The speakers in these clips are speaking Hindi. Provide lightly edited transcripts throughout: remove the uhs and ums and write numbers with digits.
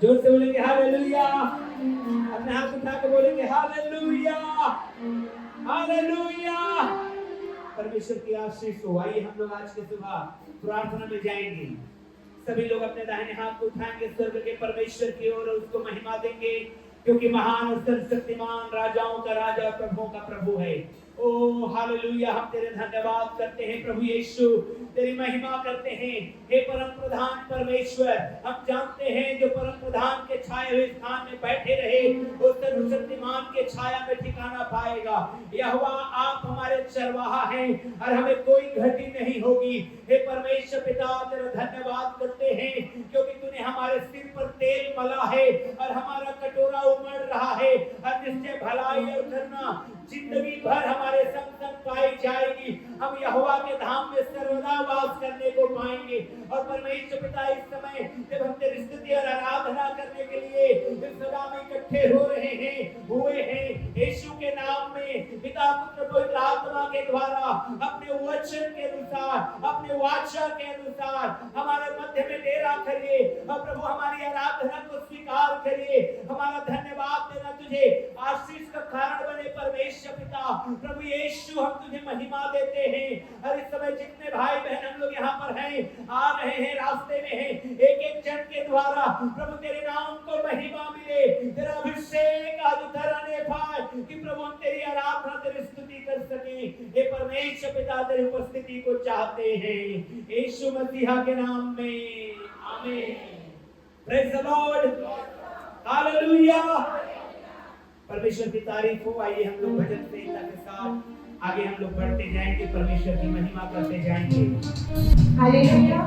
जोर से बोलेंगे हालेलुया। अपने हाथ उठा के बोलेंगे हालेलुया, हालेलुया। परमेश्वर की आशीष हो। आइए हम लोग आज के सुबह प्रार्थना में जाएंगे। सभी लोग अपने दाहिने हाथ को उठाएंगे स्वर्ग के परमेश्वर की ओर और उसको महिमा देंगे, क्योंकि महान और सर्वशक्तिमान राजाओं का राजा, प्रभुओं का प्रभु है। ओ हालेलुया। हम तेरे धन्यवाद करते हैं प्रभु यीशु, तेरी महिमा करते हैं। हे परम प्रधान परमेश्वर, हम जानते हैं जो परम प्रधान के छाए हुए स्थान में बैठे रहे वो सर्वशक्तिमान के छाया में ठिकाना पाएगा। यहोवा आप हमारे चरवाहा हैं और हमें कोई घटी नहीं होगी। हे परमेश्वर पिता, तेरा धन्यवाद करते हैं क्योंकि तूने हमारे सिर पर तेल मला है और हमारा कटोरा उमड़ रहा है और निश्चय भलाई और करुणा जिंदगी भर हमारे संग संग पाई जाएगी। हम यहोवा के धाम में सर्वदा वास करने को पाएंगे। और परमेश्वर पिता, इस समय जब हम तेरी स्तुति और आराधना करने के लिए इस सभा में इकट्ठे हो रहे हैं, हुए हैं, यीशु के नाम में पिता पुत्र पवित्र आत्मा के द्वारा अपने वचन के अनुसार, अपने वाचा के अनुसार हमारे मध्य में डेरा करिए और प्रभु हमारी आराधना को स्वीकार करिए। हमारा धन्यवाद देना तुझे आशीष का कारण बने परमेश्वर पिता। प्रभु यीशु, हम तुझे महिमा देते हैं। और इस समय जितने भाई बहन हम लोग यहाँ पर हैं, आ रहे हैं, रास्ते में हैं, एक एक जन के द्वारा प्रभु तेरे नाम को महिमा मिले, तेरा अभिषेक आज उतरने पाए कि प्रभु हम तेरी आराधना, तेरी स्तुति कर सके। हे परमेश्वर पिता, तेरी उपस्थिति को चाहते हैं यीशु मसीहा के नाम में, आमीन। Praise the Lord, hallelujah. परमेश्वर की तारीफ हो। आइए हम लोग भजन संहिता के साथ आगे हम लोग बढ़ते जाएंगे, परमेश्वर की महिमा करते जाएंगे। हालेलुया।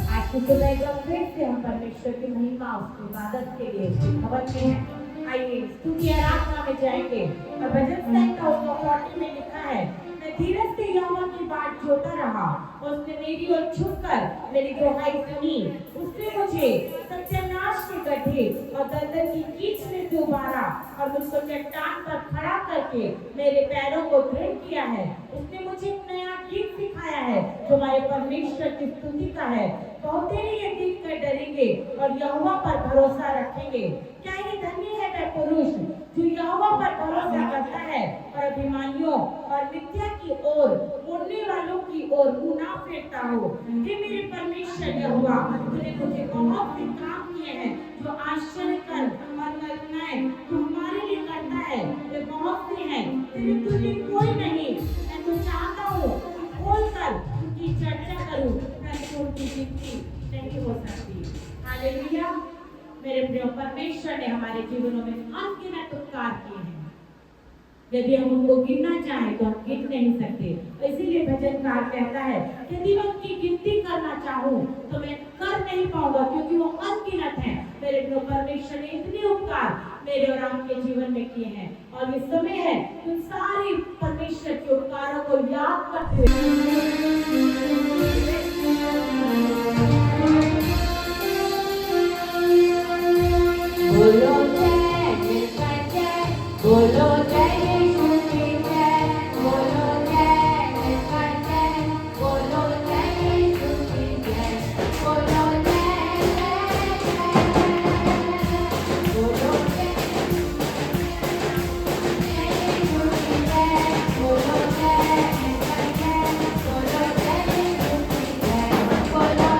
आज की सुबह जब फिर से हम परमेश्वर की महिमा, उसकी इबादत के लिए खबर में हैं। आइए स्तुति आराधना में जाएंगे और भजन संहिता 140 में लिखा है, मैं धीरज से यहोवा की बाट जोता रहा, उसने मेरी ओर झुककर मेरी दुहाई सुनी। उसने मुझे सत्यानाश के गड्ढे और दलदल की कीच में से उबारा और मुझको चट्टान पर खड़ा करके मेरे पैरों को दृढ़ किया है। उसने मुझे एक नया गीत सिखाया है जो हमारे परमेश्वर की स्तुति का है। बहुते ये देख कर डरेंगे और यहोवा पर भरोसा रखेंगे। क्या ये धन्य है वह पुरुष जो यहोवा पर भरोसा करता है और अभिमानियों और मिथ्या की ओर मुड़ने वालों की ओर मुंह ना फेरता हो। हे मेरे परमेश्वर यहोवा, तूने मुझे बहुत से काम किए हैं जो आश्चर्य कर और कल्पनाएं जो हमारे लिए करता है वे बहुत से हैं, तेरे तुझे कोई नहीं। मैं तो चाहता हूँ खोलकर उनकी चर्चा करूँ, परंतु उनकी गिनती नहीं हो सकती। हालेलुया। मेरे प्रिय परमेश्वर ने हमारे जीवनों में अनगिनत उपकार किए हैं। यदि हम उनको गिनना चाहें तो हम गिन नहीं सकते। इसीलिए भजनकार कहता है, यदि मैं उनकी गिनती करना चाहूँ तो मैं कर नहीं पाऊंगा, क्योंकि वो अनगिनत हैं। मेरे प्रिय परमेश्वर ने इतने उपकार मेरे और आपके जीवन में किए हैं और ये समय है उन सारे परमेश्वर के उपकारों को याद करते हुए बोलो जय जय, बोलो जय यीशु की जय, बोलो जय जय, बोलो जय यीशु की जय, बोलो जय जय, बोलो जय यीशु की जय, बोलो जय जय, बोलो जय यीशु की जय, बोलो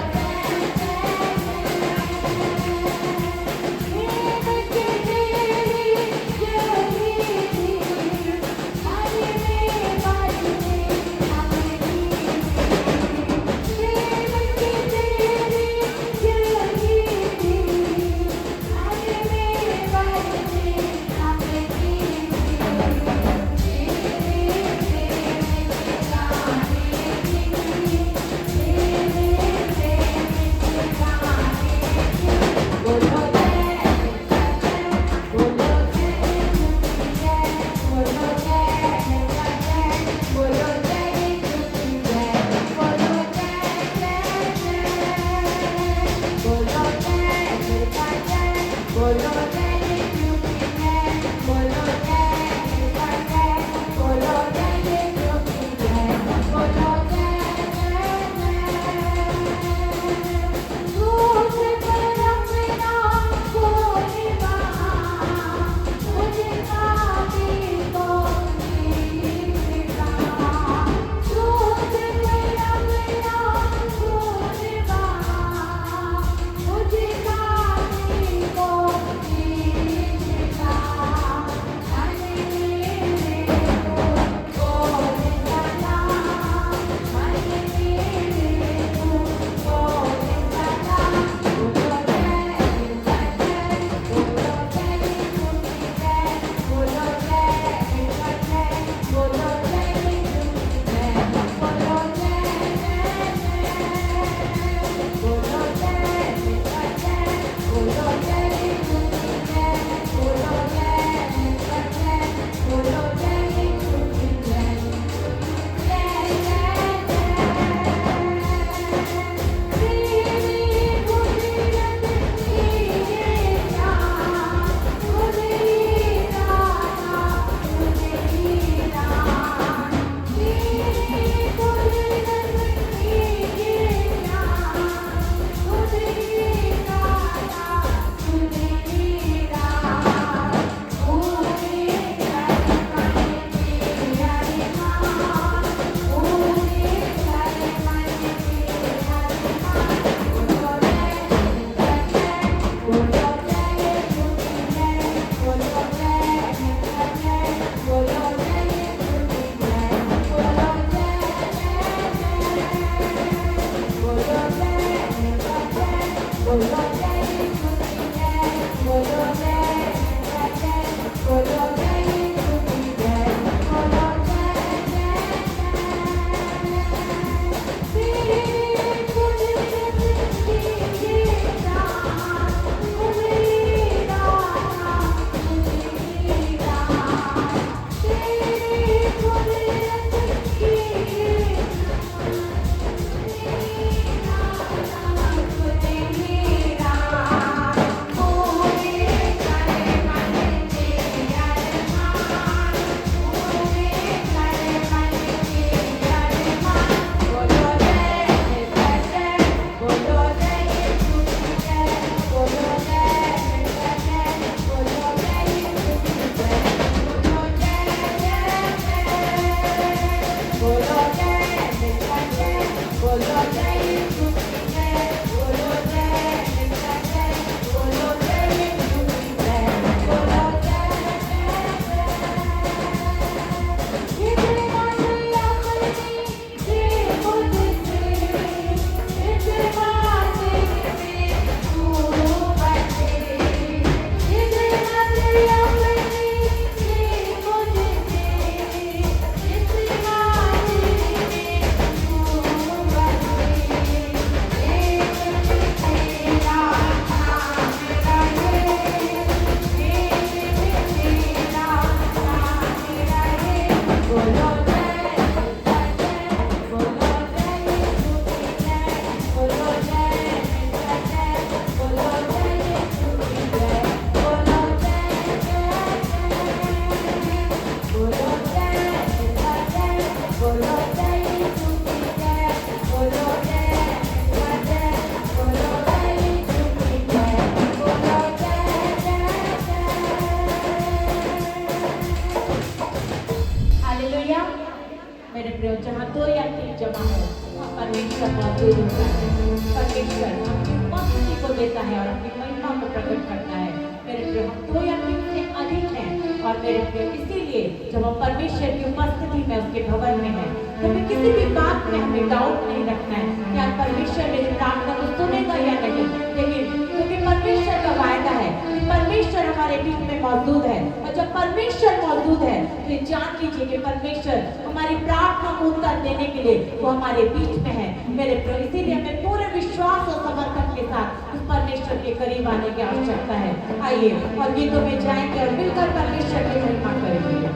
मौजूद होता है। परमेश्वर अपनी उपस्थिति को देता है और अपनी महिमा को प्रकट करता है। मेरे प्रिय, हम तो या तीन से अधिक हैं और मेरे प्रिय इसीलिए जब हम परमेश्वर की उपस्थिति में उसके भवन में हैं तो हमें किसी भी बात में हमें डाउट नहीं रखना है कि आज परमेश्वर मेरी प्रार्थना को सुनेगा या नहीं, लेकिन क्योंकि परमेश्वर का वायदा है कि परमेश्वर हमारे बीच में मौजूद है और जब परमेश्वर मौजूद है तो ये जान लीजिए कि परमेश्वर हमारी प्रार्थना को उत्तर देने के लिए वो हमारे बीच में है। मेरे प्रिय, इसीलिए हमें पूरे विश्वास और समर्पण के साथ उस परमेश्वर के करीब आने की आवश्यकता है। आइए और गीतों में जाएंगे और मिलकर परमेश्वर की महिमा करेंगे।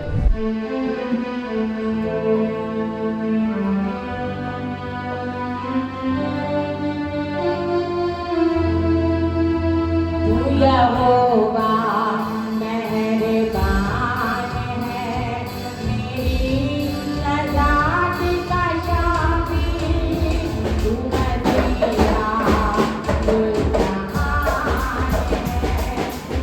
यहोवा मेहरबान है, मेरी सजात का शाफी, तू मसीहा गुलजहान है,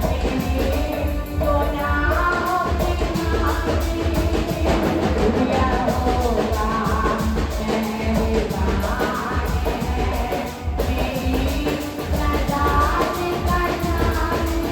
मेरे गुनाहों की माफी। यहोवा मेहरबान है, मेरी सजात का शाफी,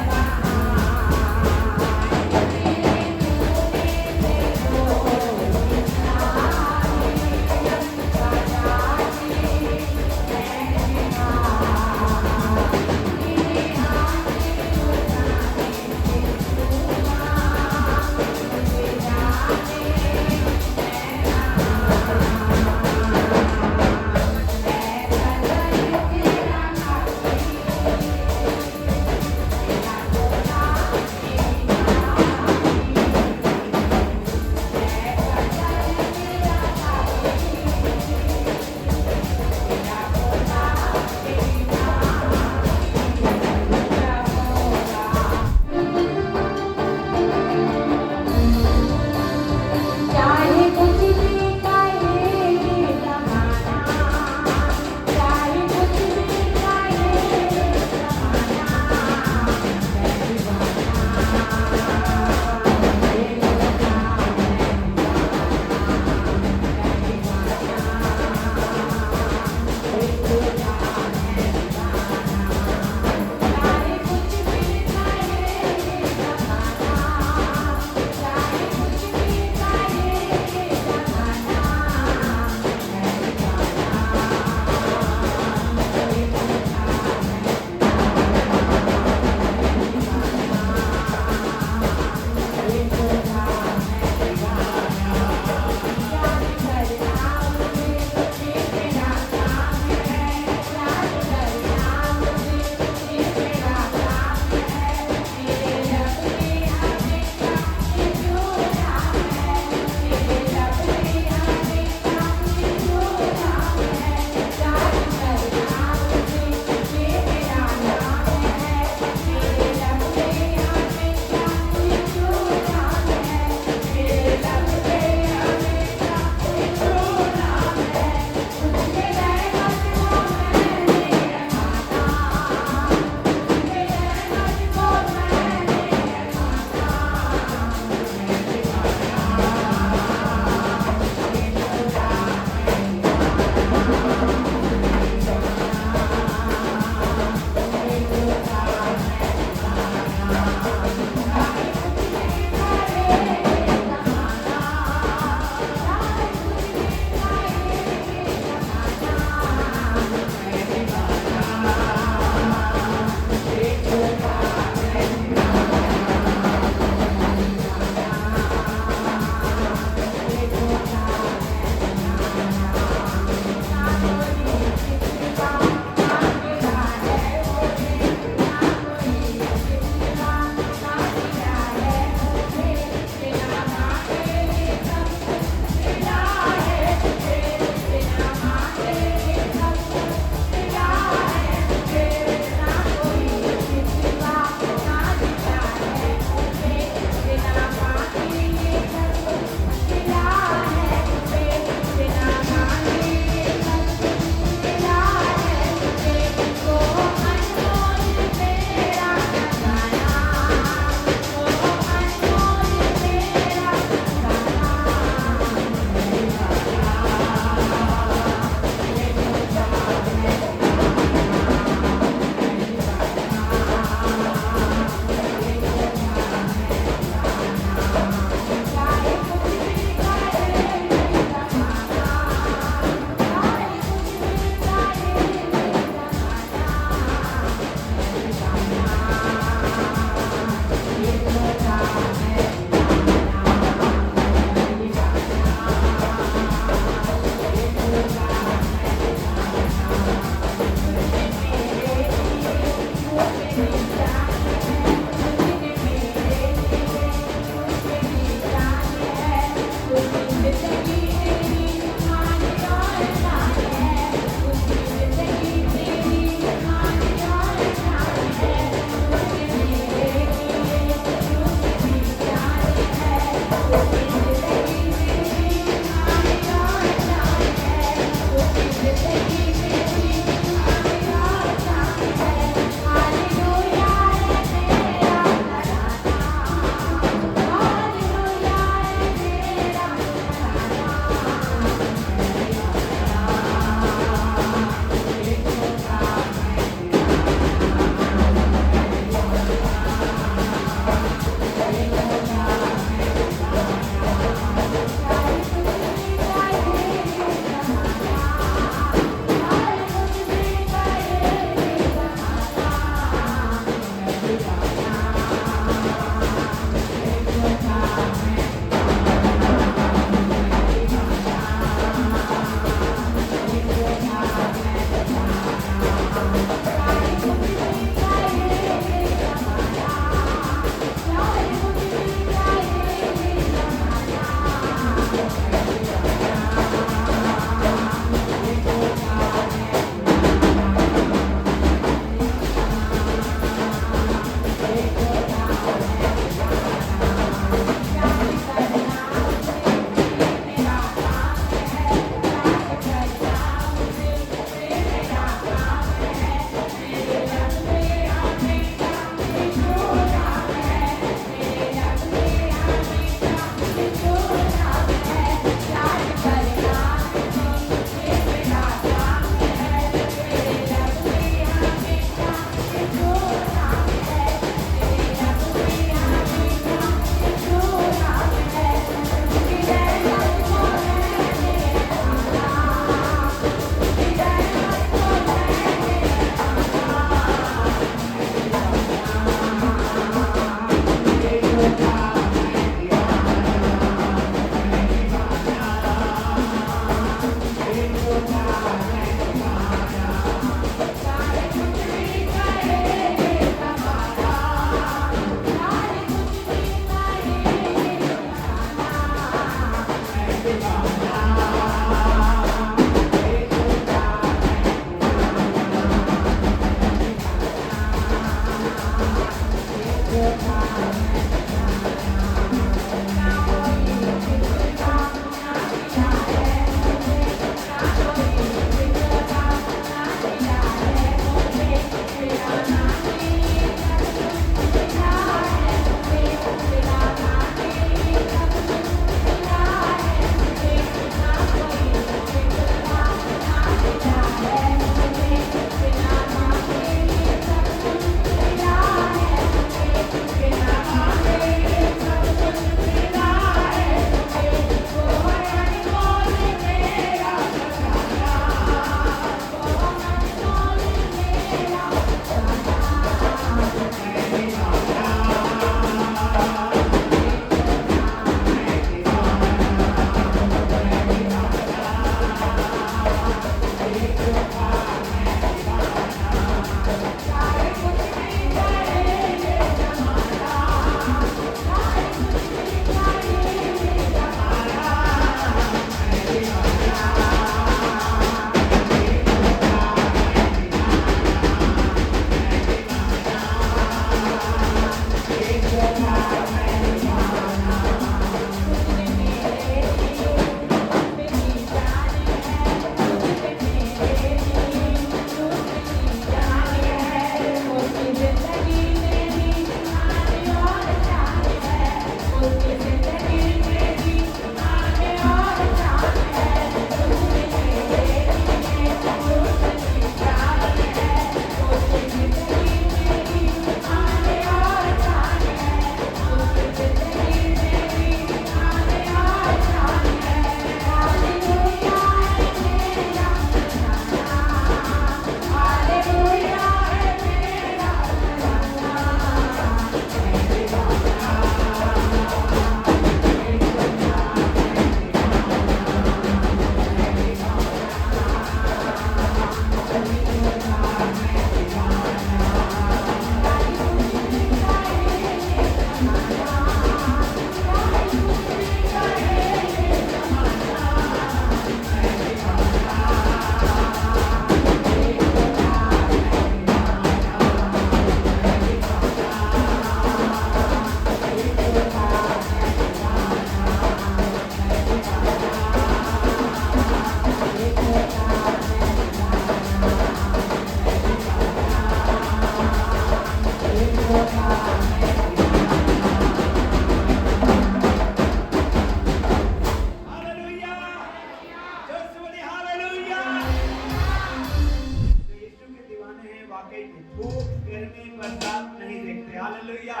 वाकई में धूप गर्मी बरसात नहीं देखते। Hallelujah,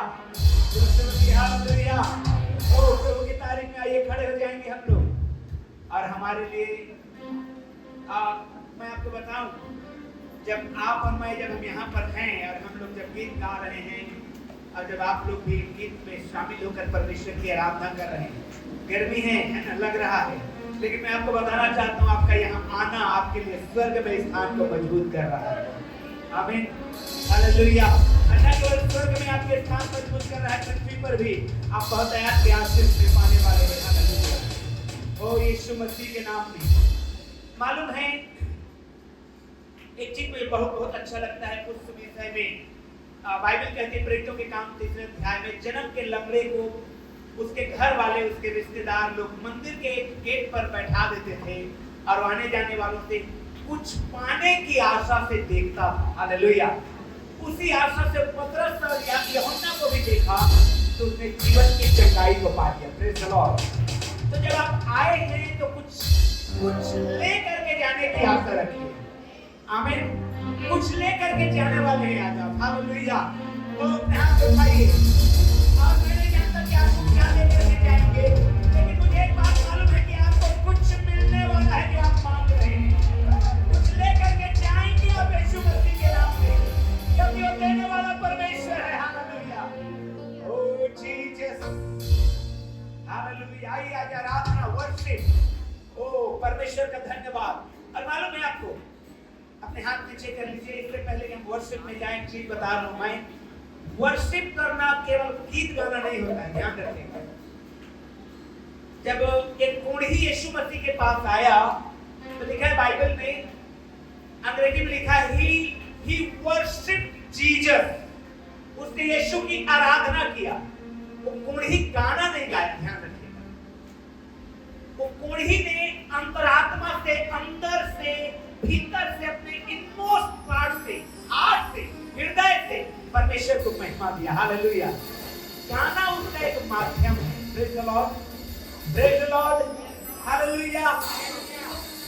hallelujah. ओ प्रभु की तारीफ में आइए, खड़े हो जाएंगे हम लोग। और हमारे लिए मैं आपको बताऊं, जब आप और मैं जब हम यहाँ पर हैं और हम लोग जब गीत गा रहे हैं और जब आप लोग भी गीत में शामिल होकर परमेश्वर की आराधना कर रहे हैं, गर्मी है ना, लग रहा है, लेकिन मैं आपको बताना चाहता हूँ आपका यहाँ आना आपके लिए स्वर्ग में स्थान को मजबूत कर रहा है। आमीन, हालेलुया। न केवल स्वर्ग में आपके स्थान मजबूत कर रहा है, पृथ्वी पर भी आप बहुत आयात के आशीष में पाने वाले हैं। हालेलुया, ओ यीशु मसीह के नाम में। मालूम है एक चीज मुझे बहुत अच्छा लगता है उस विषय में, बाइबल कहती है प्रेरितों के काम 3 अध्याय में, जन्म के लंगड़े को उसके घर वाले, उसके रिश्तेदार लोग मंदिर के एक गेट पर बैठा देते थे और आने जाने वालों से कुछ पाने की आशा से देखता था। हालेलुया, उसी आशा से पतरस और यूहन्ना को भी देखा तो उसने जीवन की चंगाई को पा लिया। Praise the Lord. तो जब आप आए हैं तो कुछ ले करके जाने की आशा रखिए। आमीन, कुछ ले करके जाने वाले हैं आज आप। हालेलुया, तो अपने हाथ उठाइए। और मैं नहीं जानता कि आपको क्या ले करके जाएंगे, लेकिन मुझे एक बात मालूम है कि आपको कुछ मिलने वाला है जो आप मांग रहे हैं। कुछ ले करके जाएंगे आप यीशु मसीह के नाम में, क्योंकि वो देने वाला परमेश्वर है। हालेलुया, ओ जीसस, हालेलुया। आइए आज आराधना, वर्शिप, ओ परमेश्वर का धन्यवाद। और मालूम है आपको, अपने हाथ नीचे कर लीजिए। इससे पहले कि हम वर्शिप में जाएं, चीज बता रहा हूं मैं, वर्शिप करना केवल गीत गाना नहीं होता है, ध्यान रखिएगा। जब एक कोढ़ी यीशु मसीह के पास आया तो लिखा है बाइबल में, अंग्रेजी में लिखा है he worshiped Jesus, उसने यीशु की आराधना किया। वो कोढ़ी गाना नहीं गाया, ध्यान रखिएगा। वो कोढ़ी ने अंतरात्मा से, अंदर से, भीतर से, अपने इनमोस्ट पार्ट से, हार्ट से, हृदय से परमेश्वर को महिमा दिया। हालेलुया, गाना उसका एक माध्यम है। Praise the Lord, praise the Lord, hallelujah.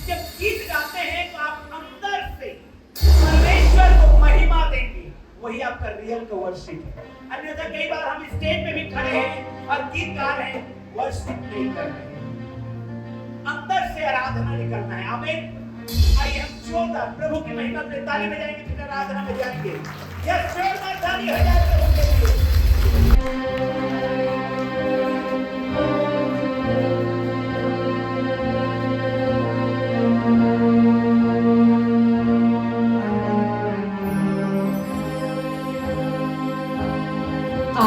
जब गीत गाते हैं तो आप अंदर से परमेश्वर को महिमा देंगे, वही आपका रियल का वर्शिप है। अन्यथा कई बार हम स्टेज पे भी खड़े हैं और गीत गा रहे हैं, वर्शिप नहीं कर रहे हैं, अंदर से आराधना नहीं करना है। आमीन। आइए हम जोरदार प्रभु की महिमा से ताली बजाएंगे, फिर आराधना में जाएंगे। यस, जोरदार ताली हो जाए प्रभु के लिए। आ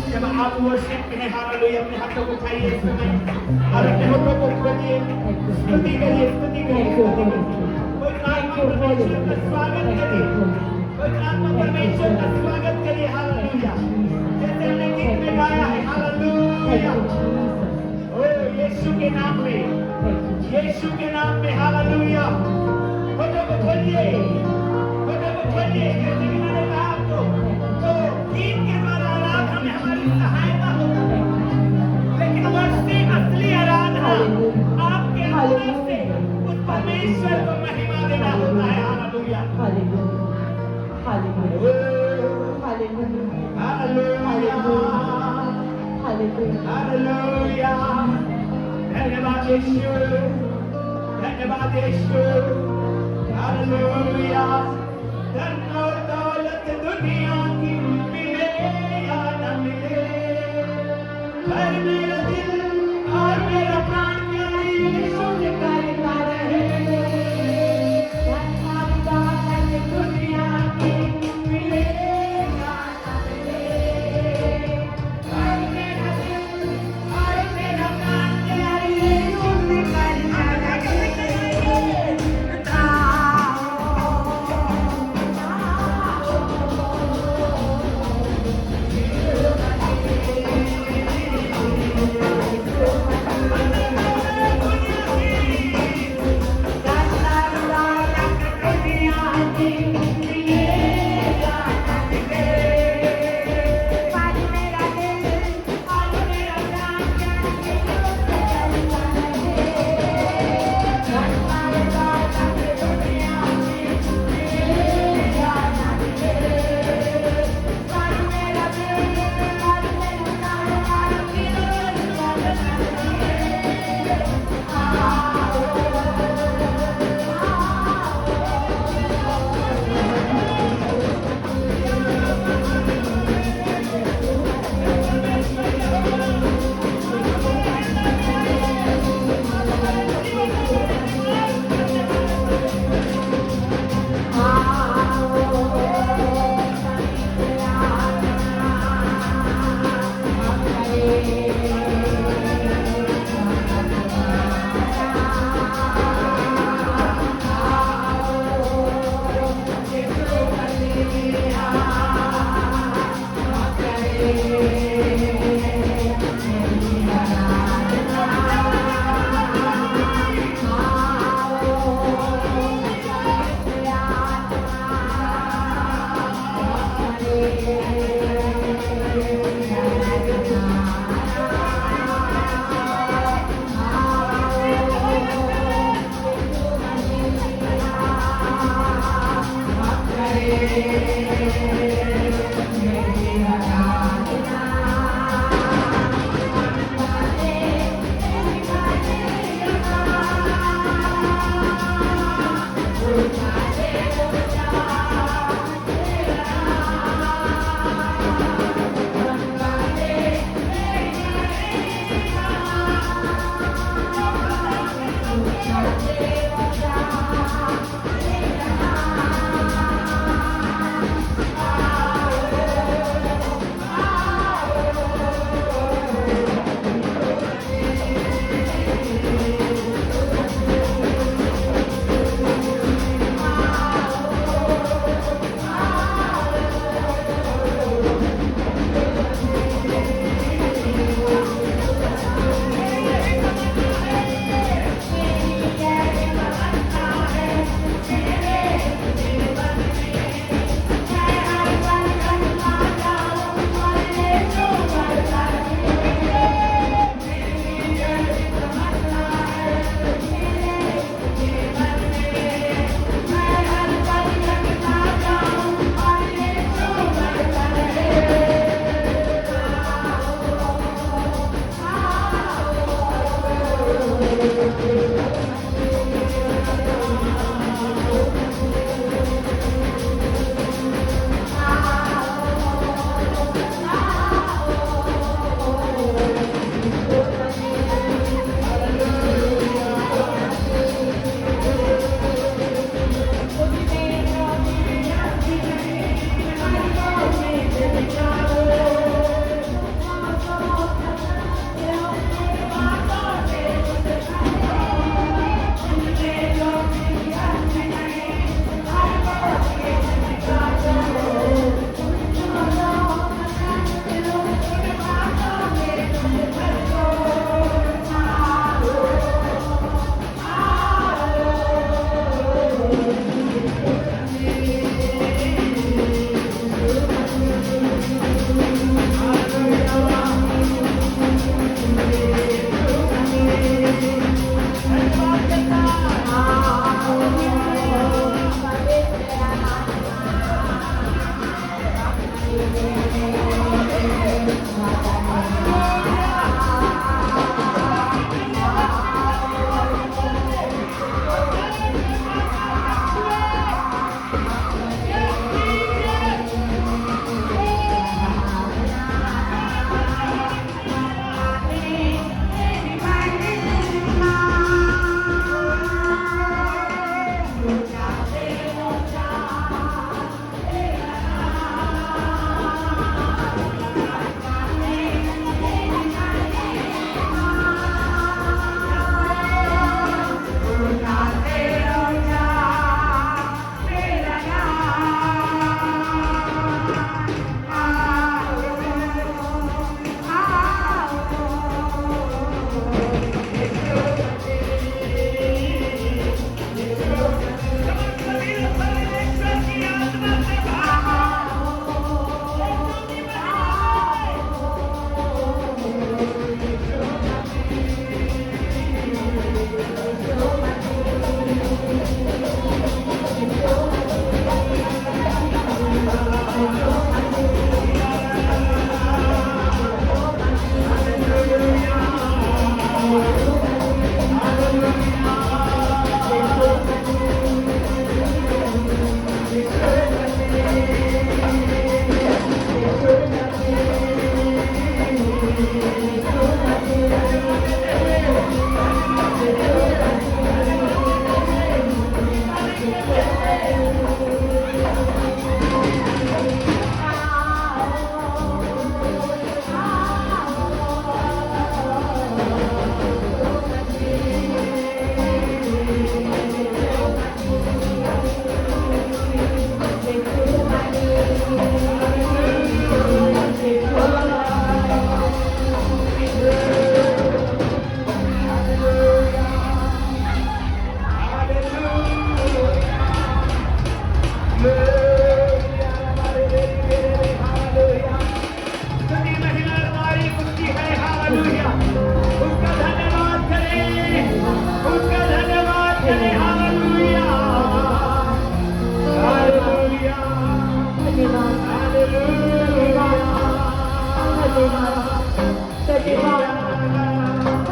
जब आप वर्शिप में हालेलुया अपने हाथों को उठाइए इस समय और अपने होठों को खोलिए स्तुति करिए स्तुति करिए कोई आत्मा परमेश्वर का स्वागत करिए कोई आत्मा परमेश्वर का स्वागत करिए हालेलुया जैसे हमने गीत में गाया है हालेलुया ओ यीशु के नाम में हालेलुया होठों को खोलिए जैसे कि मैंने कहा आपको तो गीत के द्वारा आराधना में हमारी सहायता होता है लेकिन वर्षी असली आराधना आपके अंदर से उस परमेश्वर को महिमा देना होता है हालेलुया हालेलुया धन्यवाद यीशु हालेलुया धन और दौलत दुनिया की मिले या न मिले पर मेरा दिल और मेरा प्राण प्यारे यीशु के करता रहे धन और दौलत दुनिया की मिले या न मिले पर मेरा दिल और मेरा प्राण प्यारे यीशु के करता रहे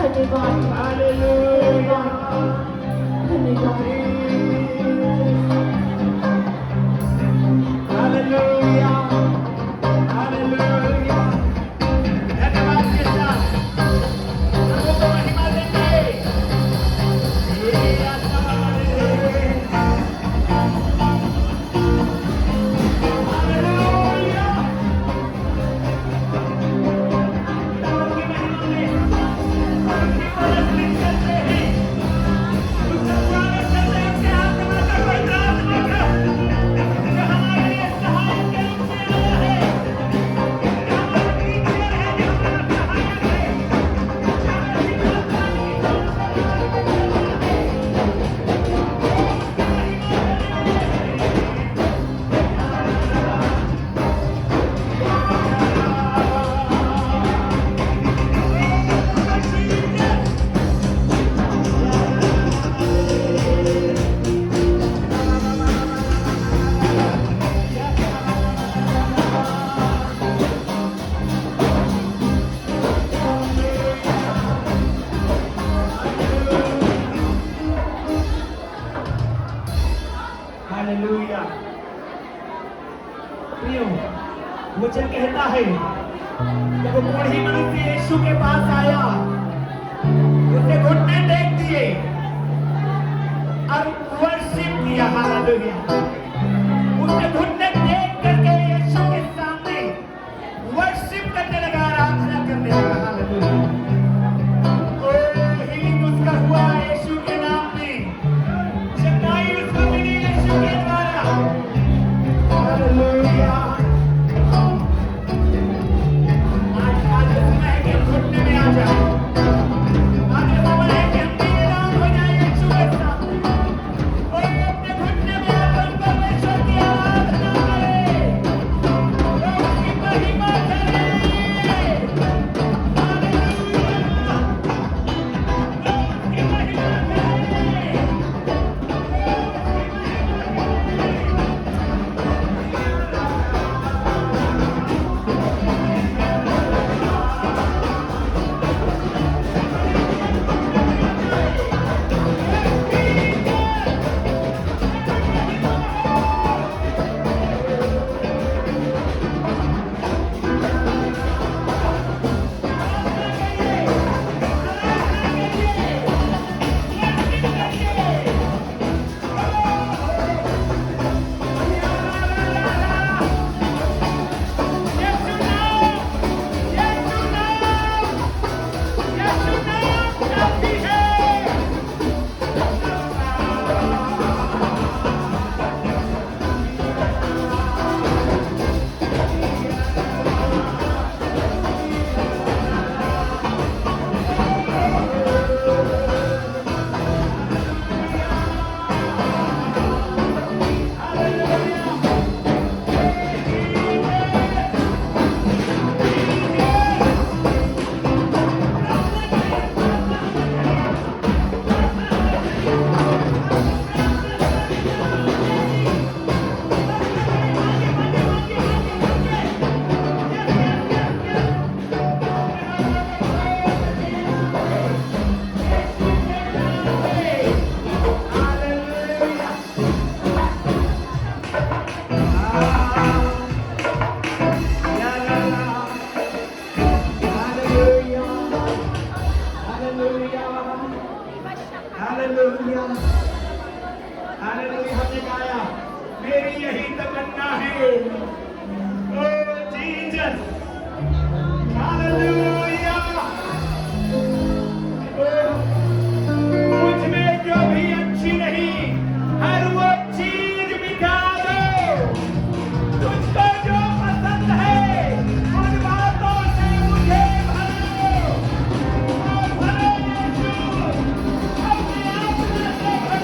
धन्यवाद हालेलुया धन्यवाद हालेलुया हालेलुया धन्यवाद के साथ प्रभु को महिमा देंगे ये आत्मा हालेलुया हालेलुया प्रियो वचन कहता है जब वो बूढ़ी मनुष्य यीशु के पास आया उसने घुटने टेक दिए और वर्शिप किया हालेलुया उसने घुटने टेक करके यीशु के सामने वर्शिप करने लगा आराधना करने लगा हालेलुया ओ हीलिंग उसका हुआ यीशु के नाम में चंगाई उसको मिली यीशु के द्वारा हालेलुया आज समय है कि हम घुटने में आ जाए आज समय है कि हम निराश हो जाए यीशु के सामने और अपने घुटने में आकर परमेश्वर की आराधना करें और उसकी महिमा करें हालेलुया उसकी महिमा करें हालेलुया हालेलुया हमने गाया मेरी यही तमन्ना है ओ जीसस हालेलुया मुझ में जो भी अच्छी नहीं हर वो चीज मिटा दो तुझको जो पसंद है उन बातों से मुझे भरो ओ भरो यीशु अपने आप में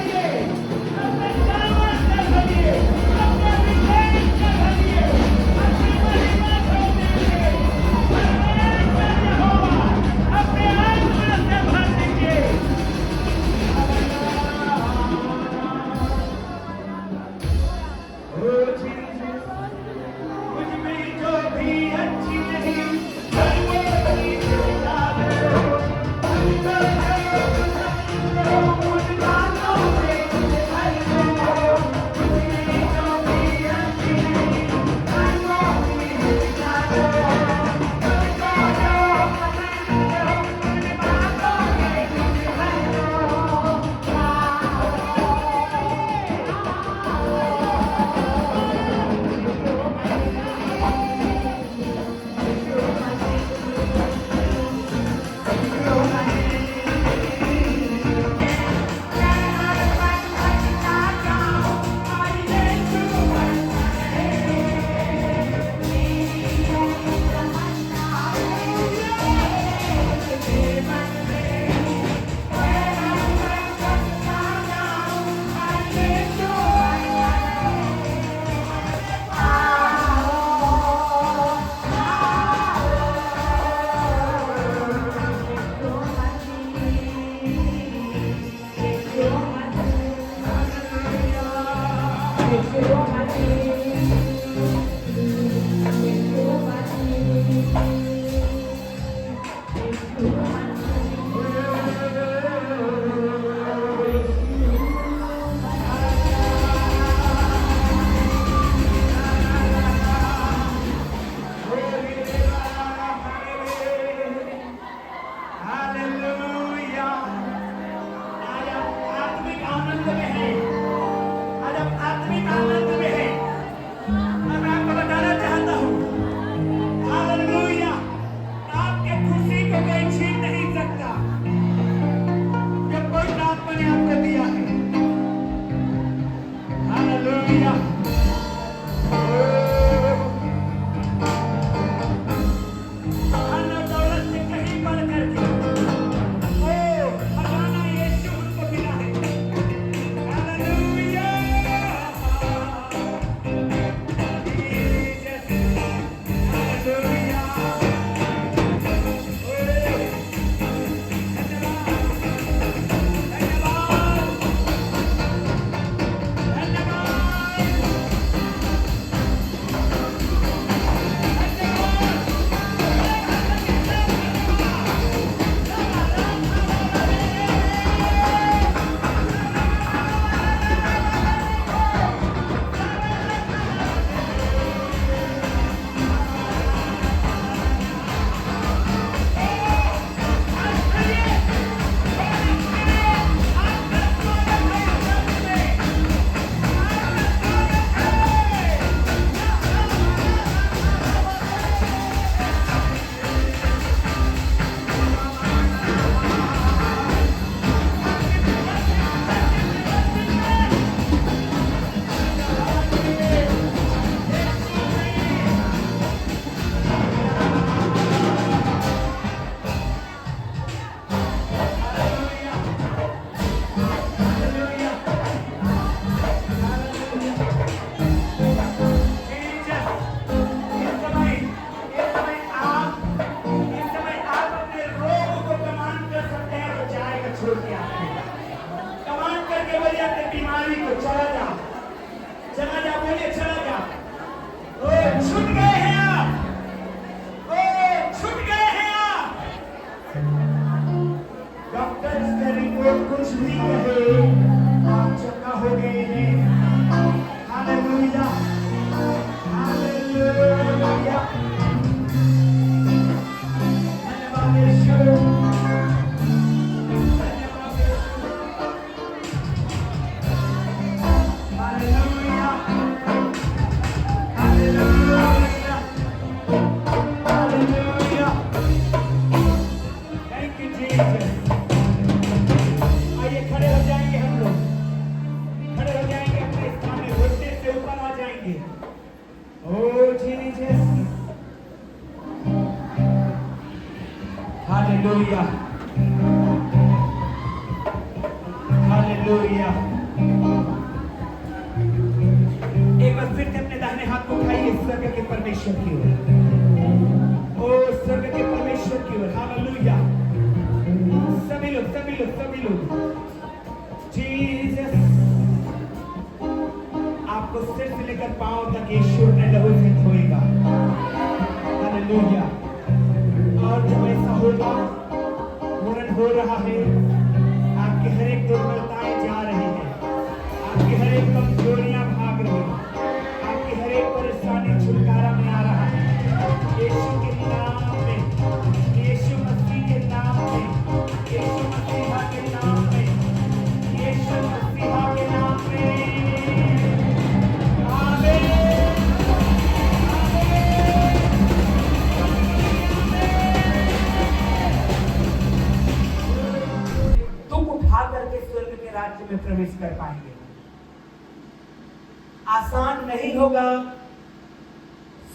छोड़ के आते हैं। कमांड करके बोलिए अपनी बीमारी को चला जा, चला जा, बोलिए चला जा। ओ छूट गए हैं आप, ओ छूट गए हैं आप। डॉक्टर्स का रिपोर्ट कुछ भी कहे, आप चंगा हो गए हैं। Hallelujah, hallelujah. धन्यवाद यीशु, धन्यवाद Yeshu. Hallelujah, hallelujah, hallelujah. Thank you Jesus. आइए खड़े हो जाएंगे हम लोग, खड़े हो जाएंगे अपने स्थान में, घुटने से ऊपर आ जाएंगे। ओ जीसस, हालेलुया, हालेलुया। एक बार फिर से अपने दाहिने हाथ को उठाइए स्वर्ग के परमेश्वर की ओर, ओ स्वर्ग के परमेश्वर की ओर। हालेलुया। सभी लोग, सभी लोग, सभी लोग। जीसस, आपको सिर से लेकर पांव तक यीशु ने लहू से धोएगा। हालेलुया। और जब ऐसा होगा, पूर्ण हो रहा है, आपके हर एक दुर्बलताएं जा रही हैं, आपकी हर एक कमजोरियां भाग रही हैं, आपकी हर एक परेशानी छुटकारा में आ रहा है। यीशु के नाम में, यीशु मसीह के नाम में, यीशु मसीहा के नाम में, यीशु मसीहा के नाम में। आमीन, तुम उठा करके स्वर्ग के राज्य में प्रवेश कर पाएंगे। आसान नहीं होगा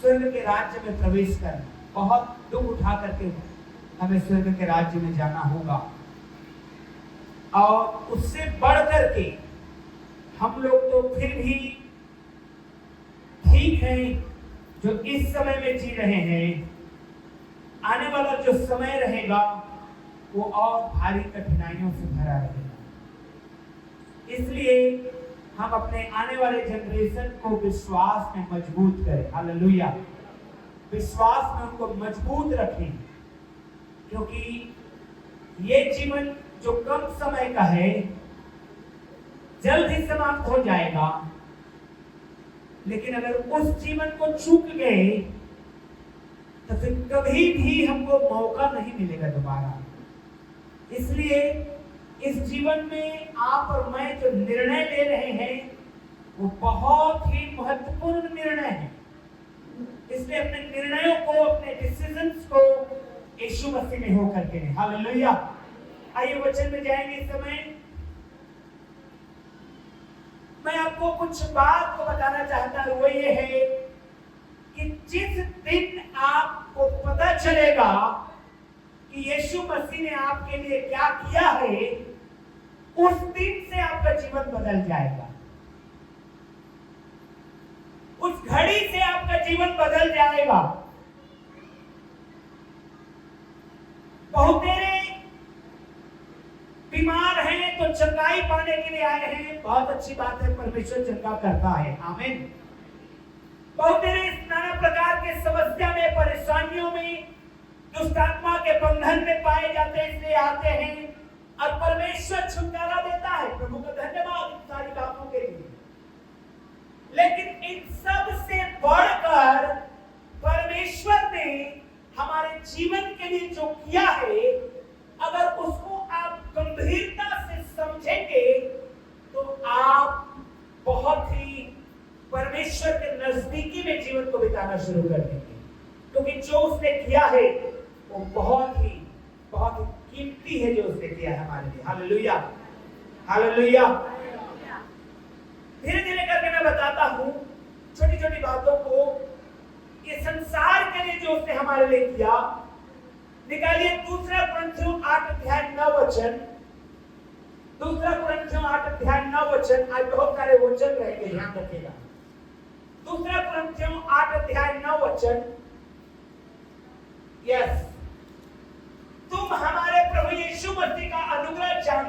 स्वर्ग के राज्य में प्रवेश करना, बहुत दुख उठा करके हमें स्वर्ग के राज्य में जाना होगा। और उससे बढ़ करके हम लोग तो फिर भी ठीक हैं जो इस समय में जी रहे हैं। आने वाला जो समय रहेगा वो और भारी कठिनाइयों से भरा रहेगा। इसलिए हम अपने आने वाले जनरेशन को विश्वास में मजबूत करें। हालेलुया। विश्वास में उनको मजबूत रखें, क्योंकि ये जीवन जो कम समय का है जल्द ही समाप्त हो जाएगा। लेकिन अगर उस जीवन को चूक गए तो फिर कभी भी हमको मौका नहीं मिलेगा दोबारा। इसलिए इस जीवन में आप और मैं जो निर्णय ले रहे हैं वो बहुत ही महत्वपूर्ण निर्णय है। इसलिए अपने निर्णयों को, अपने डिसीजंस को यीशु मसीह में होकर के लें। हालेलुया। आइए वचन में जाएंगे इस समय। मैं आपको कुछ बात को बताना चाहता हूं, वो ये है कि जिस दिन आपको पता चलेगा कि यीशु मसीह ने आपके लिए क्या किया है, उस दिन से आपका जीवन बदल जाएगा। उस घड़ी से आपका जीवन बदल जाएगा। बहुतेरे बीमार हैं तो चंगाई पाने के लिए आए हैं। बहुत अच्छी बात है, परमेश्वर चंगा करता है। आमीन। बहुतेरे नाना प्रकार के समस्या में, परेशानियों में, दुष्ट आत्मा के बंधन में पाए जाते हैं, इसलिए आते हैं और परमेश्वर छुटकारा देता है। प्रभु का धन्यवाद इन सारी बातों के लिए। लेकिन इन सब से बढ़कर परमेश्वर ने हमारे जीवन के लिए जो किया है, अगर उसको आप गंभीरता से समझेंगे तो आप बहुत ही परमेश्वर के नजदीकी में जीवन को बिताना शुरू कर देंगे। क्योंकि जो उसने किया है वो बहुत ही कीमती है, जो उसने किया है हमारे लिए। Hallelujah, hallelujah. धीरे धीरे करके मैं बताता हूं छोटी छोटी बातों को। ये संसार के लिए जो उसने हमारे लिए किया, निकालिए 2 कुरिन्थियों 8:9। 2 कुरिन्थियों 8:9। आज बहुत सारे वचन रहेंगे, ध्यान रखिएगा। 2 कुरिन्थियों 8:9। यस, तुम हमारे प्रभु यीशु मसीह का अनुग्रह जान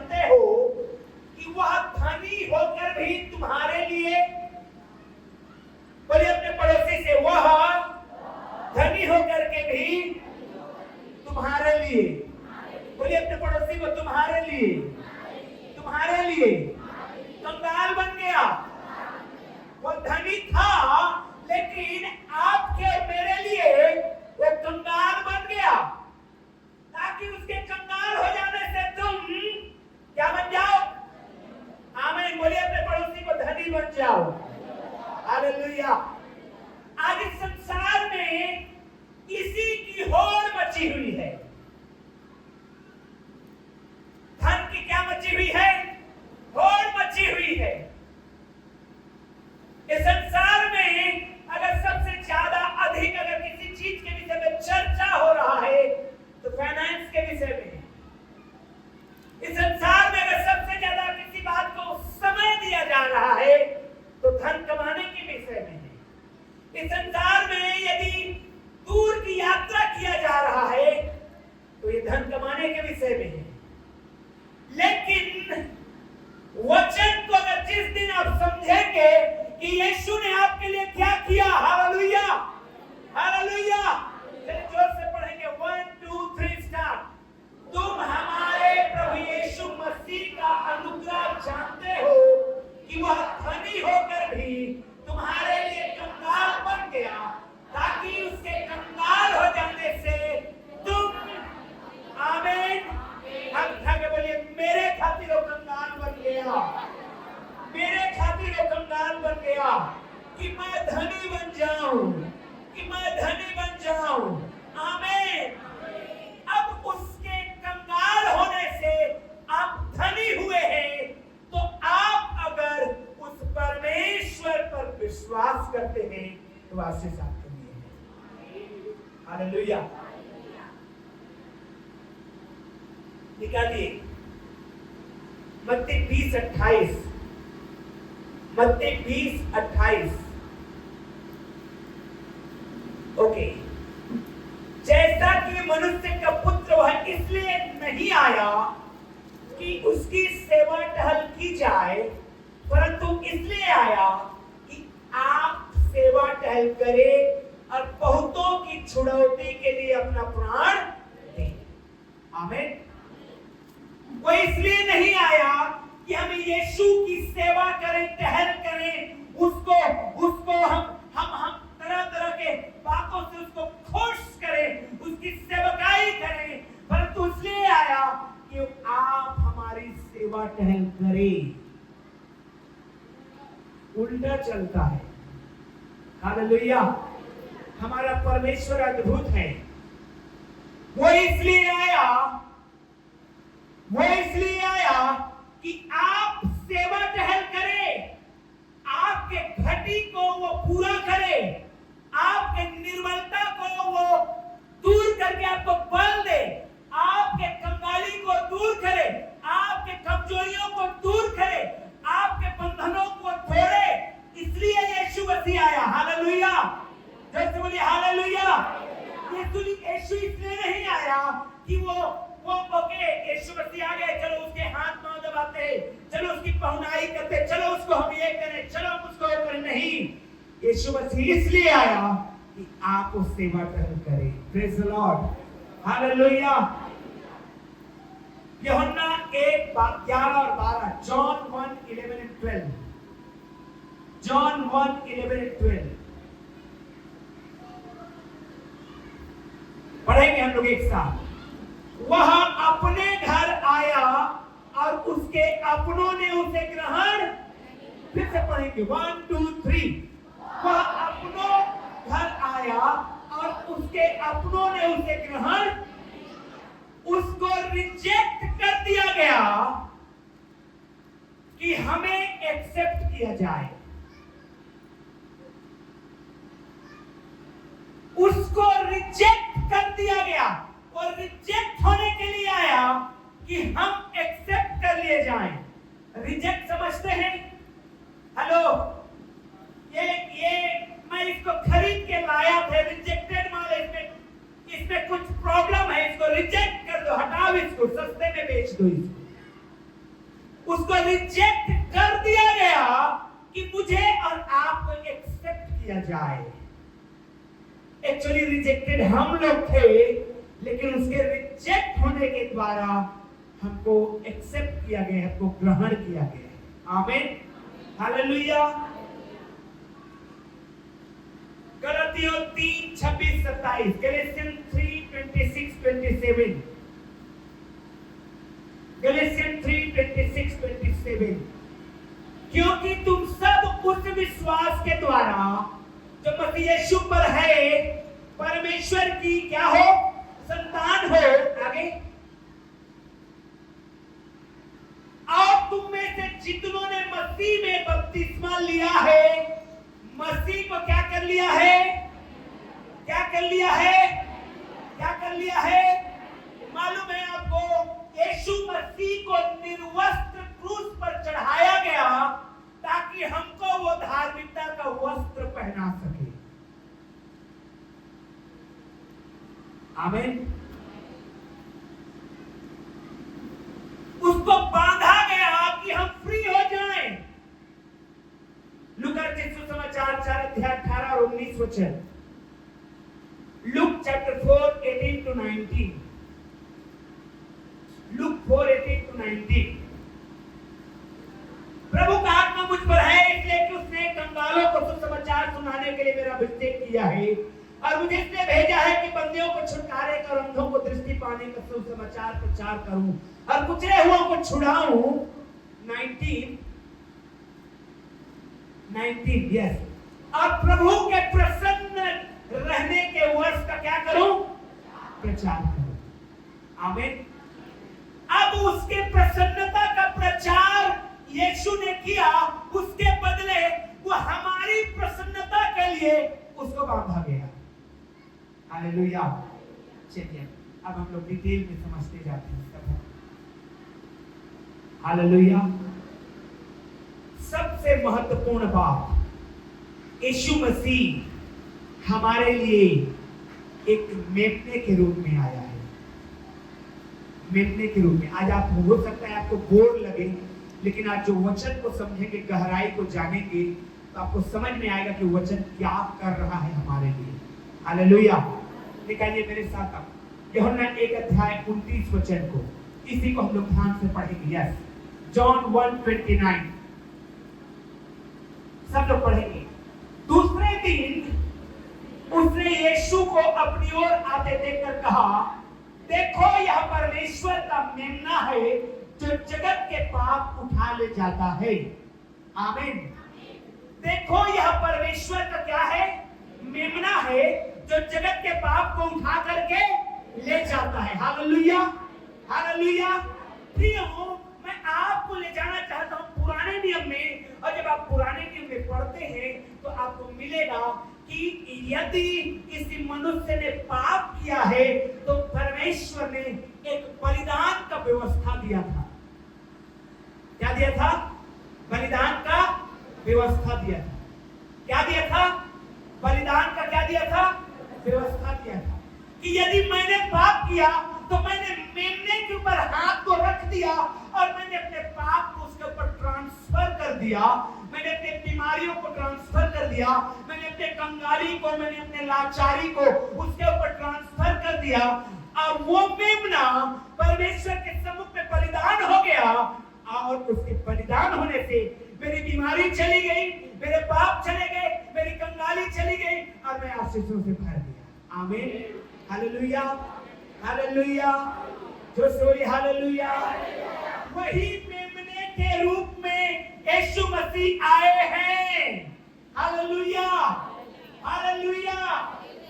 मची हुई है, होड़ मची हुई है। इस संसार में अगर सबसे ज्यादा अधिक अगर किसी चीज के विषय में चर्चा हो रहा है तो फाइनेंस के विषय में। इस संसार में अगर सबसे ज्यादा किसी बात को समय दिया जा रहा है तो धन कमाने के विषय में है। इस संसार में यदि दूर की यात्रा किया जा रहा है तो ये धन कमाने के विषय में है। लेकिन वचन को अगर जिस दिन आप समझेंगे कि यीशु ने आपके लिए क्या किया, हालेलुया हालेलुया, चलिए जोर से पढ़ेंगे 1 2 3 स्टार्ट। तुम हमारे प्रभु यीशु मसीह का अनुग्रह जानते हो कि वह धनी होकर भी तुम्हारे लिए कंगाल बन गया ताकि उसके कंगाल हो जाने से तुम, आमीन, हम ठाके बोलिए मेरे खातिर वो कंगाल बन गया, मेरे खातिर वो कंगाल बन गया कि मैं धनी बन जाऊं, कि मैं धनी बन जाऊं, आमीन। अब उसके कंगाल होने से आप धनी हुए हैं तो आप अगर उस परमेश्वर पर विश्वास करते हैं तो आशीष आपके लिए है। हालेलुया। निकालिए मत्ती 20:28, मत्ती 20:28। ओके, जैसा कि मनुष्य का पुत्र वह इसलिए नहीं आया कि उसकी सेवा टहल की जाए, परंतु इसलिए आया कि आप सेवा टहल करें और बहुतों की छुड़ौती के लिए अपना प्राण दें। आमीन। वो इसलिए नहीं आया कि हम यीशु की सेवा करें, टहल करें, उसको हम तरह-तरह के बातों से उसको खुश करें, उसकी सेवकाई करें, परंतु इसलिए आया कि आप हमारी सेवा टहल करें। उल्टा चलता है। हालेलुया। हमारा परमेश्वर अद्भुत है। वो इसलिए आया कि आप सेवा टहल करें, आपके घटी को वो पूरा करे, आपके निर्बलता को वो दूर करके आपको बल दे, आपके कंगाली को दूर करे, आपके कमजोरियों को दूर करे, आपके बंधनों को तोड़े। इसलिए यीशु मसीह आया। हालेलुया। जैसे बोलिए हालेलुया। यीशु इसलिए नहीं आया कि वो ओके यीशु मसीह आ गए, चलो उसके हाथ पांव दबाते हैं, चलो उसकी पहुनाई करते हैं, चलो उसको हम ये करें, चलो हम उसको ये करें। नहीं, यीशु मसीह इसलिए आया कि आप उस सेवा करें। Praise the Lord. हालेलुया। यूहन्ना 1:11 और 12, जॉन 1:11 and 12, जॉन 1:11 and 12 पढ़ेंगे हम लोग एक साथ। वह अपने घर आया और उसके अपनों ने उसे ग्रहण, फिर से पढ़ेंगे 1 2 3। वह अपनों घर आया और उसके अपनों ने उसे ग्रहण, उसको रिजेक्ट कर दिया गया कि हमें एक्सेप्ट किया जाए। उसको रिजेक्ट कर दिया गया और रिजेक्ट होने के लिए आया कि हम एक्सेप्ट कर लिए जाएं। रिजेक्ट समझते हैं? हेलो, ये मैं इसको खरीद के लाया था, रिजेक्टेड माल है, इसमें कुछ प्रॉब्लम है, इसको रिजेक्ट कर दो, हटाओ इसको, सस्ते में बेच दो इसको। उसको रिजेक्ट कर दिया गया कि मुझे और आपको एक्सेप्ट किया जाए। एक्चुअली रिजेक्टेड हम लोग थे, लेकिन उसके रिजेक्ट होने के द्वारा हमको एक्सेप्ट किया गया, हमको ग्रहण किया गया। आमीन। हालेलुया। गलातियों 3:26-27, गैलेशियन 3:26-27, गैलेशियन 3:26-27। क्योंकि तुम सब उस विश्वास के द्वारा जो मसीह यीशु पर है, परमेश्वर की क्या हो? संतान हो। आगे जितनों ने मसीह में बपतिस्मा लिया है, मसीह को क्या कर लिया है? क्या कर लिया है? क्या कर लिया है? मालूम है आपको, यीशु मसीह को निर्वस्त्र क्रूस पर चढ़ाया गया ताकि हमको वो धार्मिकता का वस्त्र पहना सके। आमीन। उसको बांधा गया कि हम फ्री हो जाएं। लूका के सुसमाचार 4:18 और 19 वचन। Luke chapter 4 18 to 19। Look 4 18 to 19। प्रभु का आत्मा मुझ पर है, इसलिए कि उसने कंगालों को सुसमाचार सुनाने के लिए मेरा अभिषेक किया है, और मुझे इसलिए भेजा है कि बंदियों को छुटकारे कर, अंधों को दृष्टि पाने का सुसमाचार प्रचार करूं, और कुचले हुओं को छुड़ाऊं। 19 यस। और प्रभु के प्रसन्न रहने के वर्ष का क्या करूं? प्रचार करूं। आमीन। अब उसके प्रसन्नता का प्रचार यीशु ने किया, उसके बदले वो हमारी प्रसन्नता के लिए उसको बांधा गया। हालेलुया। चलिए अब हम लोग डिटेल में समझते जाते हैं सब। हालेलुया। सबसे महत्वपूर्ण बात, यीशु मसीह हमारे लिए एक मेमने के रूप में आया है। मेमने के रूप में। आज आप हो सकता है आपको बोर लगे, लेकिन आज जो वचन को समझेंगे, गहराई को जानेंगे, तो आपको समझ में आएगा कि वचन क्या कर रहा है हमारे लिए। हालेलुया। निकालिए मेरे साथ अब यूहन्ना 1:29 वचन को, इसी को हम लोग ध्यान से पढ़ेंगे। यस, जॉन 1:29 सब लोग पढ़ेंगे। दूसरे दिन उसने यीशु को अपनी ओर आते देखकर कहा, देखो यह परमेश्वर का मेमना है जो जगत के पाप उठा ले जाता है। आमीन। देखो यह परमेश्वर का क्या है? मेमना है जो जगत के पाप को उठा करके ले जाता है। हालेलुया। हालेलुया। प्रियो, मैं आपको ले जाना चाहता हूं पुराने नियम में, और जब आप पुराने नियम में पढ़ते हैं तो आपको मिलेगा कि यदि किसी मनुष्य ने पाप किया है तो परमेश्वर ने एक बलिदान का व्यवस्था दिया था। क्या दिया था? बलिदान का व्यवस्था दिया था। क्या दिया था? बलिदान का क्या दिया था? व्यवस्था दिया था कि यदि मैंने पाप किया तो मैंने मेमने के ऊपर हाथ को रख दिया और मैंने अपने पाप को उसके ऊपर ट्रांसफर कर दिया, मैंने अपने बीमारियों को ट्रांसफर कर दिया, मैंने अपने कंगाली को, मैंने अपने लाचारी को उसके ऊपर ट्रांसफर कर दिया, और वो मेमना परमेश्वर के सम्मुख में बलिदान हो गया, और उसके बलिदान होने से मेरी बीमारी चली गई, मेरे पाप चले गए, मेरी कंगाली चली गई, और मैं आशीषों से भर गया। आमीन। हालेलुया। हालेलुया। जो सोरी हालेलुया। वही मेमने के रूप में यीशु मसीह आए हैं। हालेलुया। हालेलुया।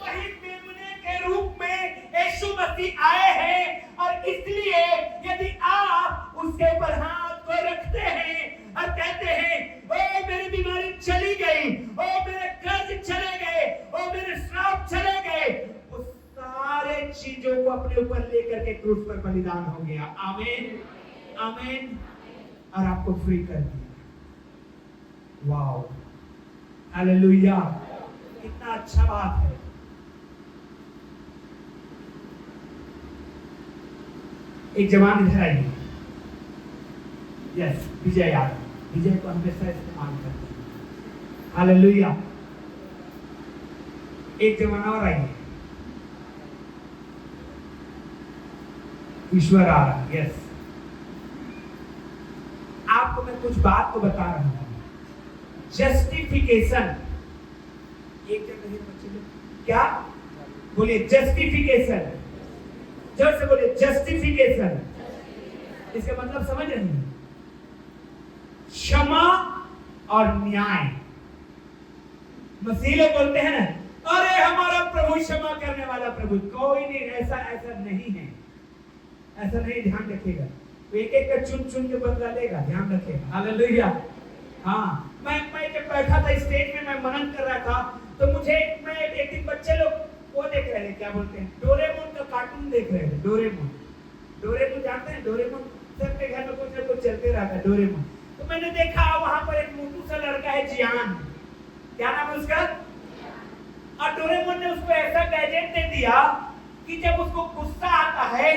वही मेमने के रूप में यीशु मसीह आए हैं, और इसलिए यदि आप उसके ऊपर हाथ को रखते हैं और कहते हैं, ओ मेरी बीमारी चली गई, ओ मेरे कर्ज चले गए, ओ मेरे श्राप चले गए, उस सारे चीजों को अपने ऊपर लेकर के क्रूस पर बलिदान हो गया। आमीन। आमीन। और आपको फ्री कर दिया। वाओ। हालेलुया। कितना अच्छा बात है। एक जवान इधर आइए। यस, विजय यादव। विजय को हमेशा इस्तेमाल करते हैं। हालेलुया। एक जवान और आइए। ईश्वर आ रहा है। यस, आपको मैं कुछ बात को बता रहा हूं। जस्टिफिकेशन, एक जगह बच्चे लोग क्या बोलिए? जस्टिफिकेशन। जोर से बोलिए, जस्टिफिकेशन। इसका मतलब समझ रहे हैं? क्षमा और न्याय। मसीह लोग बोलते हैं ना, अरे हमारा प्रभु क्षमा करने वाला प्रभु। कोई नहीं, ऐसा नहीं है, ऐसा नहीं। ध्यान रखिएगा, एक एक का चुन चुन के बदला लेगा, ध्यान रखेगा। हालेलुया। हाँ, मैं जब बैठा था स्टेज में, मैं मनन कर रहा था, तो मैं एक दिन बच्चे लोग वो देख रहे थे, क्या बोलते हैं, डोरेमोन का कार्टून देख रहे थे। डोरेमोन जानते हैं? डोरेमोन सबके घर में कुछ ना कुछ चलते रहता है, डोरेमोन। तो मैंने देखा वहां पर एक मोटू सा लड़का है, जियान, क्या नाम है उसका, और डोरेमोन ने उसको ऐसा गैजेट दे दिया कि जब उसको गुस्सा आता है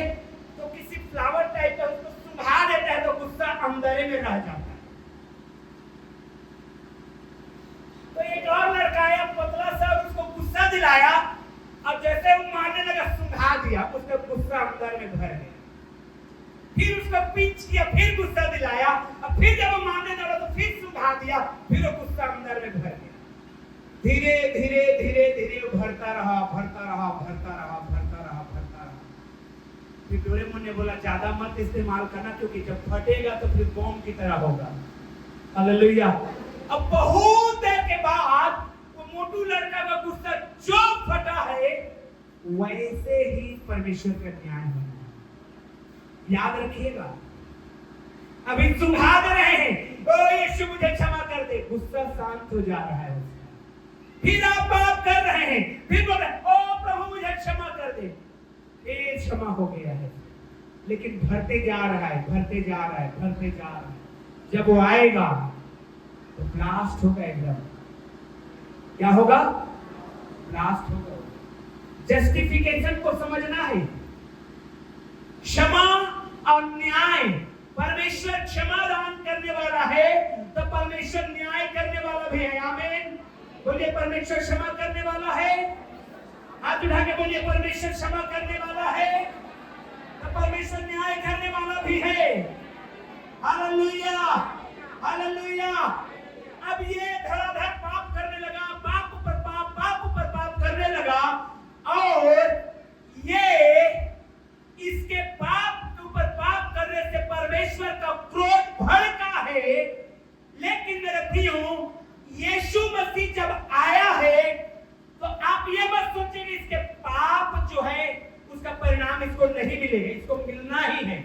तो किसी फ्लावर टाइप का उसको सुंघा देता है तो गुस्सा अंदर में रह जाता है। तो एक और लड़का आया पतला सा, उसको गुस्सा दिलाया, अब जैसे वो मारने लगा सुंघा दिया, उसका गुस्सा अंदर में भर गया। फिर उसको पिंच किया, फिर गुस्सा दिलाया, अब फिर जब वो मारने लगा तो फिर सुंघा दिया, फिर वो गुस्सा अंदर में भर गया। धीरे धीरे धीरे धीरे वो भरता रहा। फिर डोरेमोन ने बोला ज्यादा मत इस्तेमाल करना, क्योंकि जब फटेगा तो फिर बॉम्ब की तरह होगा। हालेलुया। अब बहुत देर के बाद वो मोटू लड़का का गुस्सा जो फटा है, वैसे ही परमेश्वर का न्याय होना है। याद रखिएगा, अभी सुंघा दे रहे हैं, ओ यीशु मुझे क्षमा कर दे, गुस्सा शांत हो जा रहा है उसका। फिर आप बात कर रहे हैं, फिर बोल रहे ओ प्रभु मुझे क्षमा कर दे, फिर क्षमा हो गया है, लेकिन भरते जा रहा है। जब वो आएगा तो ब्लास्ट होगा एकदम। क्या होगा? ब्लास्ट होगा। जस्टिफिकेशन को समझना है, क्षमा और न्याय। परमेश्वर क्षमा दान करने वाला है तो परमेश्वर न्याय करने वाला भी है। आमीन। बोलिए परमेश्वर क्षमा करने वाला है। हाथ उठा के बोलिए परमेश्वर क्षमा करने वाला है तो परमेश्वर न्याय करने वाला भी है। Hallelujah, hallelujah. अब ये धड़ाधड़ पाप करने लगा, पाप ऊपर पाप करने लगा, और ये इसके पाप के ऊपर पाप करने से परमेश्वर का क्रोध भड़का है। लेकिन मेरे प्रियो, यीशु मसीह जब आया है तो आप ये मत सोचिए कि इसके पाप जो है उसका परिणाम इसको नहीं मिलेगा, इसको मिलना ही है।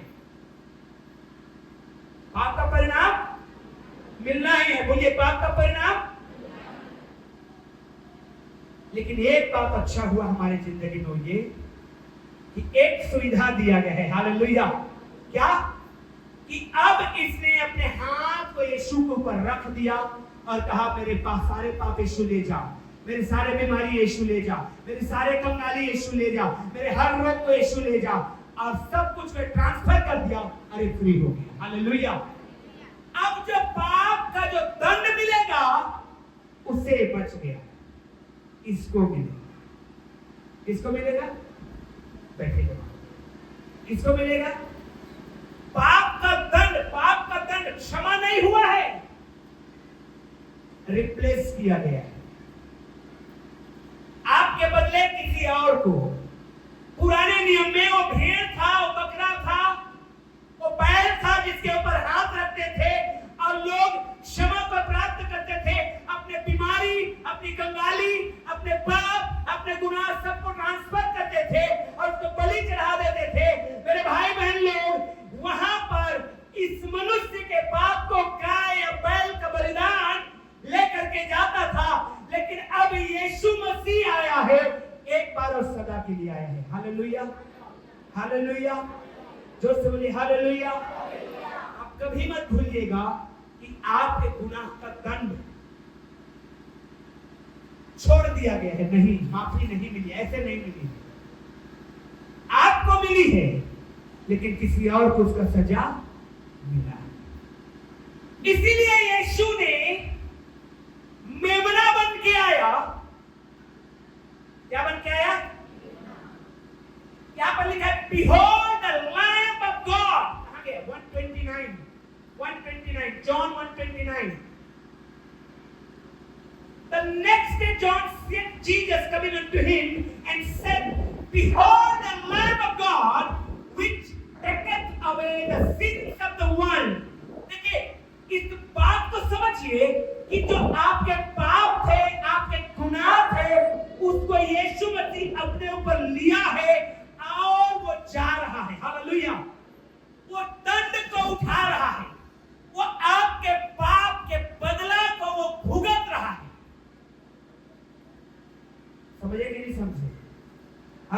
पाप का परिणाम मिलना ही है। बोलिए पाप का परिणाम। लेकिन एक बात अच्छा हुआ हमारी जिंदगी में, ये कि एक सुविधा दिया गया है। हालेलुया। क्या? कि अब इसने अपने हाथ को यीशु के ऊपर रख दिया और कहा मेरे पास सारे पाप यीशु ले जा, मेरे सारे बीमारी यीशु ले जा, मेरे सारे कंगाली यीशु ले जा, मेरे हर रोग को यीशु ले जा, और सब कुछ को ट्रांसफर कर दिया। अरे फ्री हो गया। हालेलुया। अब जो पाप का जो दंड मिलेगा उससे बच गया, इसको मिलेगा। किसको मिलेगा? बैठेगा। किसको मिलेगा? पाप का दंड क्षमा नहीं हुआ है, रिप्लेस किया गया है। आपके बदले किसी और को। पुराने नियम में वो भेड़ था, वो बकरा था, वो बैल था जिसके ऊपर हाथ रखते थे और लोग क्षमा को प्राप्त करते थे। अपने बीमारी, अपनी कंगाली, अपने पाप, अपने गुनाह सबको ट्रांसफर करते थे और उसको बलि चढ़ा देते थे। मेरे भाई बहन लोग, वहां पर इस मनुष्य के पाप को गाय या बैल का बलिदान लेकर के जाता था। लेकिन अब यीशु मसीह आया है, एक बार और सदा के लिए आया है। Hallelujah, hallelujah. जोर से बोलिए हालेलुया। आप कभी मत भूलिएगा कि आपके गुनाह का दंड छोड़ दिया गया है। नहीं, माफी नहीं मिली, ऐसे नहीं मिली। आपको मिली है, लेकिन किसी और को उसका सजा मिला। इसीलिए यीशु ने मेमना बन के आया। क्या बन के आया? यहाँ पर लिखा है Behold the Lamb of God। कहाँ गया? 129 John 129। The next day John said Jesus coming unto him and said, Behold the Lamb of God which taketh away the sins of the world। देखिए, इस बात को समझिए कि जो आपके पाप थे, आपके गुनाह थे, उसको यीशु मसीह अपने ऊपर लिया है और वो जा रहा है। हालेलुया। वो दंड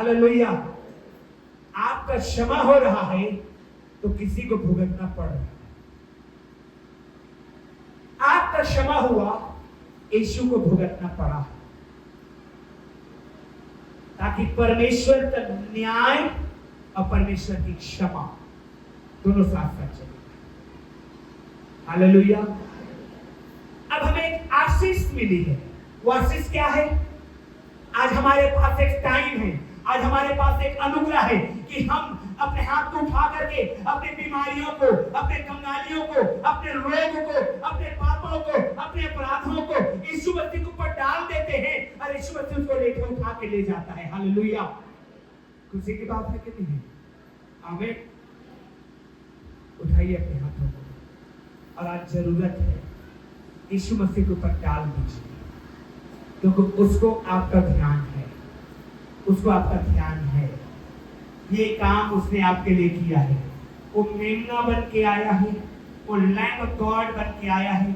हालेलुया। आपका क्षमा हो रहा है तो किसी को भुगतना पड़ रहा है। आपका क्षमा हुआ, यीशु को भुगतना पड़ा, ताकि परमेश्वर का न्याय और परमेश्वर की क्षमा दोनों साथ साथ चले। हालेलुया। अब हमें एक आशीष मिली है। वो आशीष क्या है? आज हमारे पास एक टाइम है, आज हमारे पास एक अनुग्रह है कि हम अपने हाथ को उठा करके अपनी बीमारियों को, अपने कंगालियों को, अपने रोगों को, अपने पापों को, अपने अपराधों को यीशु मसीह के ऊपर डाल देते हैं और यीशु मसीह उसको लेकर उठा के ले जाता है। हालेलुया। खुशी की बात है कि नहीं? आमीन। उठाइए अपने हाथों को और आज जरूरत है यीशु मसीह के ऊपर डाल दीजिए, क्योंकि उसको आपका ध्यान है, उसको आपका ध्यान है। ये काम उसने आपके लिए किया है। वो मेमना बन के आया है, वो लैम्ब ऑफ गॉड बन के आया है।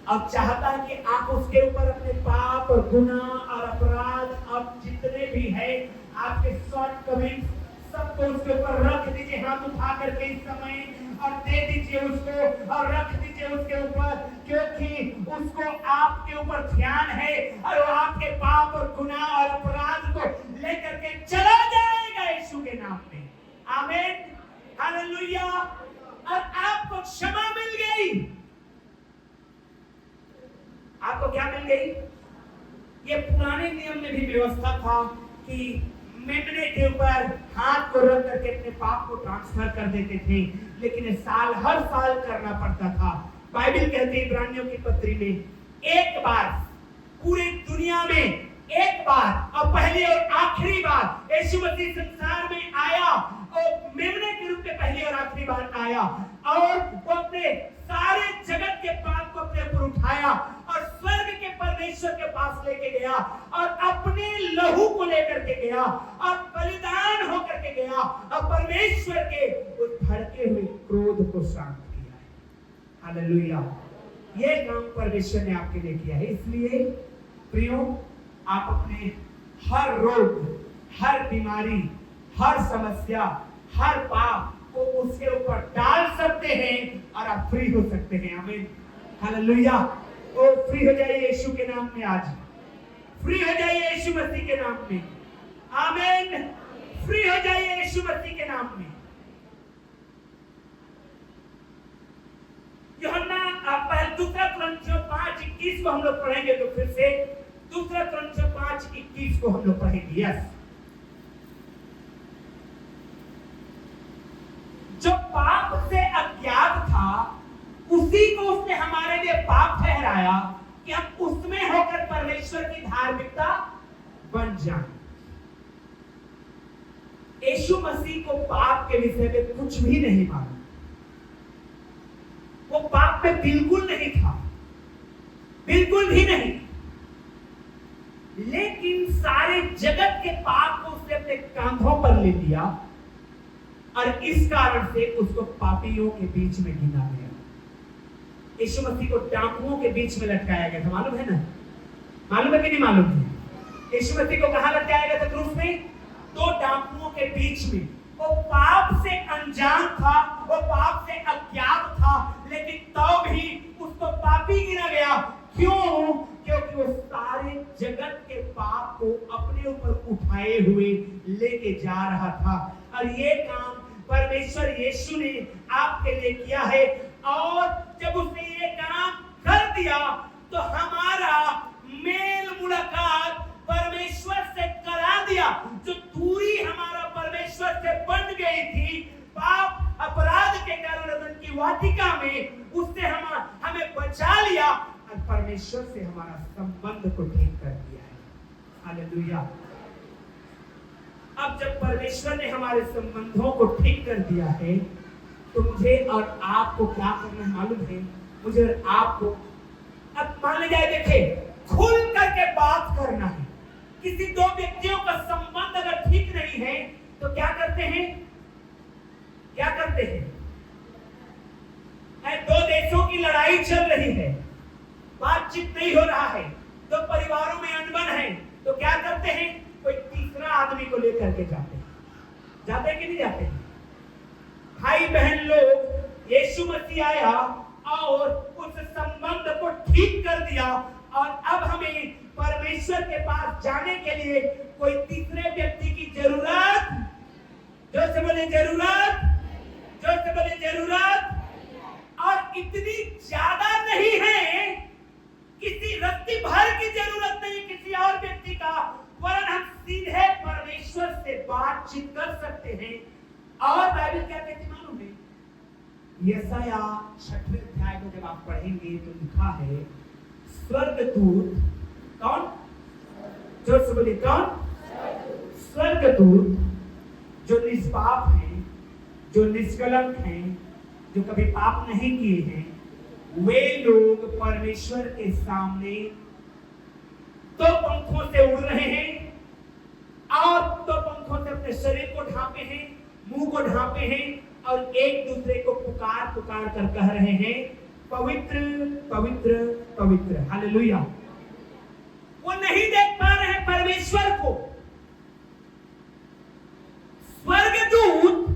अब चाहता है कि आप उसके ऊपर अपने पाप और गुनाह और अपराध अब जितने भी है, आपके शॉर्टकमिंग्स सबको उसके ऊपर रख दीजिए, हाथ उठा करके इस समय, और दे दीजिए उसको और रख दीजिए उसके ऊपर, क्योंकि उसको आपके ऊपर ध्यान है और वो आपके पाप और गुनाह और अपराध को लेकर के चला जाएगा यीशु के नाम में। आमीन। हालेलुया। और आपको क्षमा मिल गई। आपको क्या मिल गई? ये पुराने नियम में भी व्यवस्था था कि मेमने के ऊपर हाथ को रख करके अपने पाप को ट्रांसफर कर देते थे, लेकिन हर साल करना पड़ता था। बाइबल कहती है इब्रानियों की पत्री में, एक बार पूरी दुनिया में, एक बार और पहली और आखिरी बार यीशु मसीह संसार में आया और मेमने के रूप में पहली और आखिरी बार आया, और वो अपने सारे जगत के पाप को अपने ऊपर उठाया और स्वर्ग के परमेश्वर के पास लेके गया और अपने लहू को लेकर के गया और बलिदान होकर के गया और परमेश्वर के उस भड़के हुए क्रोध को शांत किया है। हालेलुया। ये काम परमेश्वर ने आपके लिए किया है। इसलिए प्रियो, आप अपने हर रोग, हर बीमारी, हर समस्या, हर पाप को उसके ऊपर डाल सकते हैं और आप फ्री हो सकते हैं। आमीन। हालेलुया। ओ फ्री हो जाइए यीशु के नाम में। आज फ्री हो जाइए यीशु मसीह के नाम में। आमीन। फ्री हो जाइए यीशु मसीह के नाम में। यूहन्ना दूसरा कुरिन्थियों 5:21 को हम लोग पढ़ेंगे, तो फिर से दूसरा कुरिन्थियों 5:21 को हम लोग पढ़ेंगे। यस। जो पाप से अज्ञात था उसी को उसने हमारे लिए पाप ठहराया कि हम उसमें होकर परमेश्वर की धार्मिकता बन जाएं। यीशु मसीह को पाप के विषय में कुछ भी नहीं मालूम। वो पाप में बिल्कुल नहीं था, बिल्कुल भी नहीं, लेकिन सारे जगत के पाप को उसने अपने कांधों पर ले लिया और इस कारण से उसको पापियों के बीच में गिना गया। यीशु मसीह को डाकुओं के बीच में लटकाया गया था, मालूम है ना? मालूम है कि नहीं मालूम है? यीशु मसीह को कहां लटकाया गया था? क्रूस में। दो डाकुओं के बीच में। वो पाप से अनजान था, वो पाप से अज्ञात था, लेकिन तो भी उसको पापी गिना गया। क्यों? क्योंकि वो सारे जगत के पाप को अपने ऊपर उठाए हुए लेके जा रहा था। और ये काम परमेश्वर यीशु ने आपके लिए किया है, और जब उसने ये काम कर दिया तो हमारा मेल मुलाकात परमेश्वर से करा दिया। जो दूरी हमारा परमेश्वर से बन गई थी पाप अपराध के कारण अदन की वाटिका में, उससे हमें बचा लिया और परमेश्वर से हमारा संबंध को ठीक कर दिया है। हालेलुया। अब जब परमेश्वर ने हमारे संबंधों को ठीक कर दिया है, तो मुझे और आपको क्या करना है मालूम है? मुझे और आपको अब मान लीजिए, देखे, खुल करके बात करना है। किसी दो व्यक्तियों का संबंध अगर ठीक नहीं है तो क्या करते हैं? क्या करते हैं? दो देशों की लड़ाई चल रही है, बातचीत नहीं हो रहा है, दो परिवारों में अनबन है, तो क्या करते हैं? कोई तीसरा आदमी को लेकर के जाते हैं। जाते हैं कि नहीं जाते हैं? भाई बहन लोग, यीशु मसीह आया और उस संबंध को ठीक कर दिया और अब हमें परमेश्वर के पास जाने के लिए कोई तीसरे व्यक्ति की जरूरत, जो से बोले जरूरत, जो से बोले जरूरत, और इतनी ज्यादा नहीं है, किसी रत्ती भर की जरूरत नहीं किसी और व्यक्ति का, वरन हम सीधे परमेश्वर से बातचीत कर सकते हैं। और बाइबल क्या कहती मालूम है? यशाया 6वें अध्याय को जब आप पढ़ेंगे तो लिखा है, स्वर्गदूत कौन? जोर से बोलिए कौन? स्वर्गदूत जो निष्पाप हैं, जो निष्कलंक हैं, जो कभी पाप नहीं किए हैं, वे लोग परमेश्वर के सामने तो पंखों से उड़ रहे हैं और तो पंखों से अपने शरीर को ढांपे हैं, मुंह को ढांपे हैं और एक दूसरे को पुकार पुकार कर कह रहे हैं, पवित्र पवित्र पवित्र। हालेलुया। वो नहीं देख पा रहे हैं परमेश्वर को। स्वर्गदूत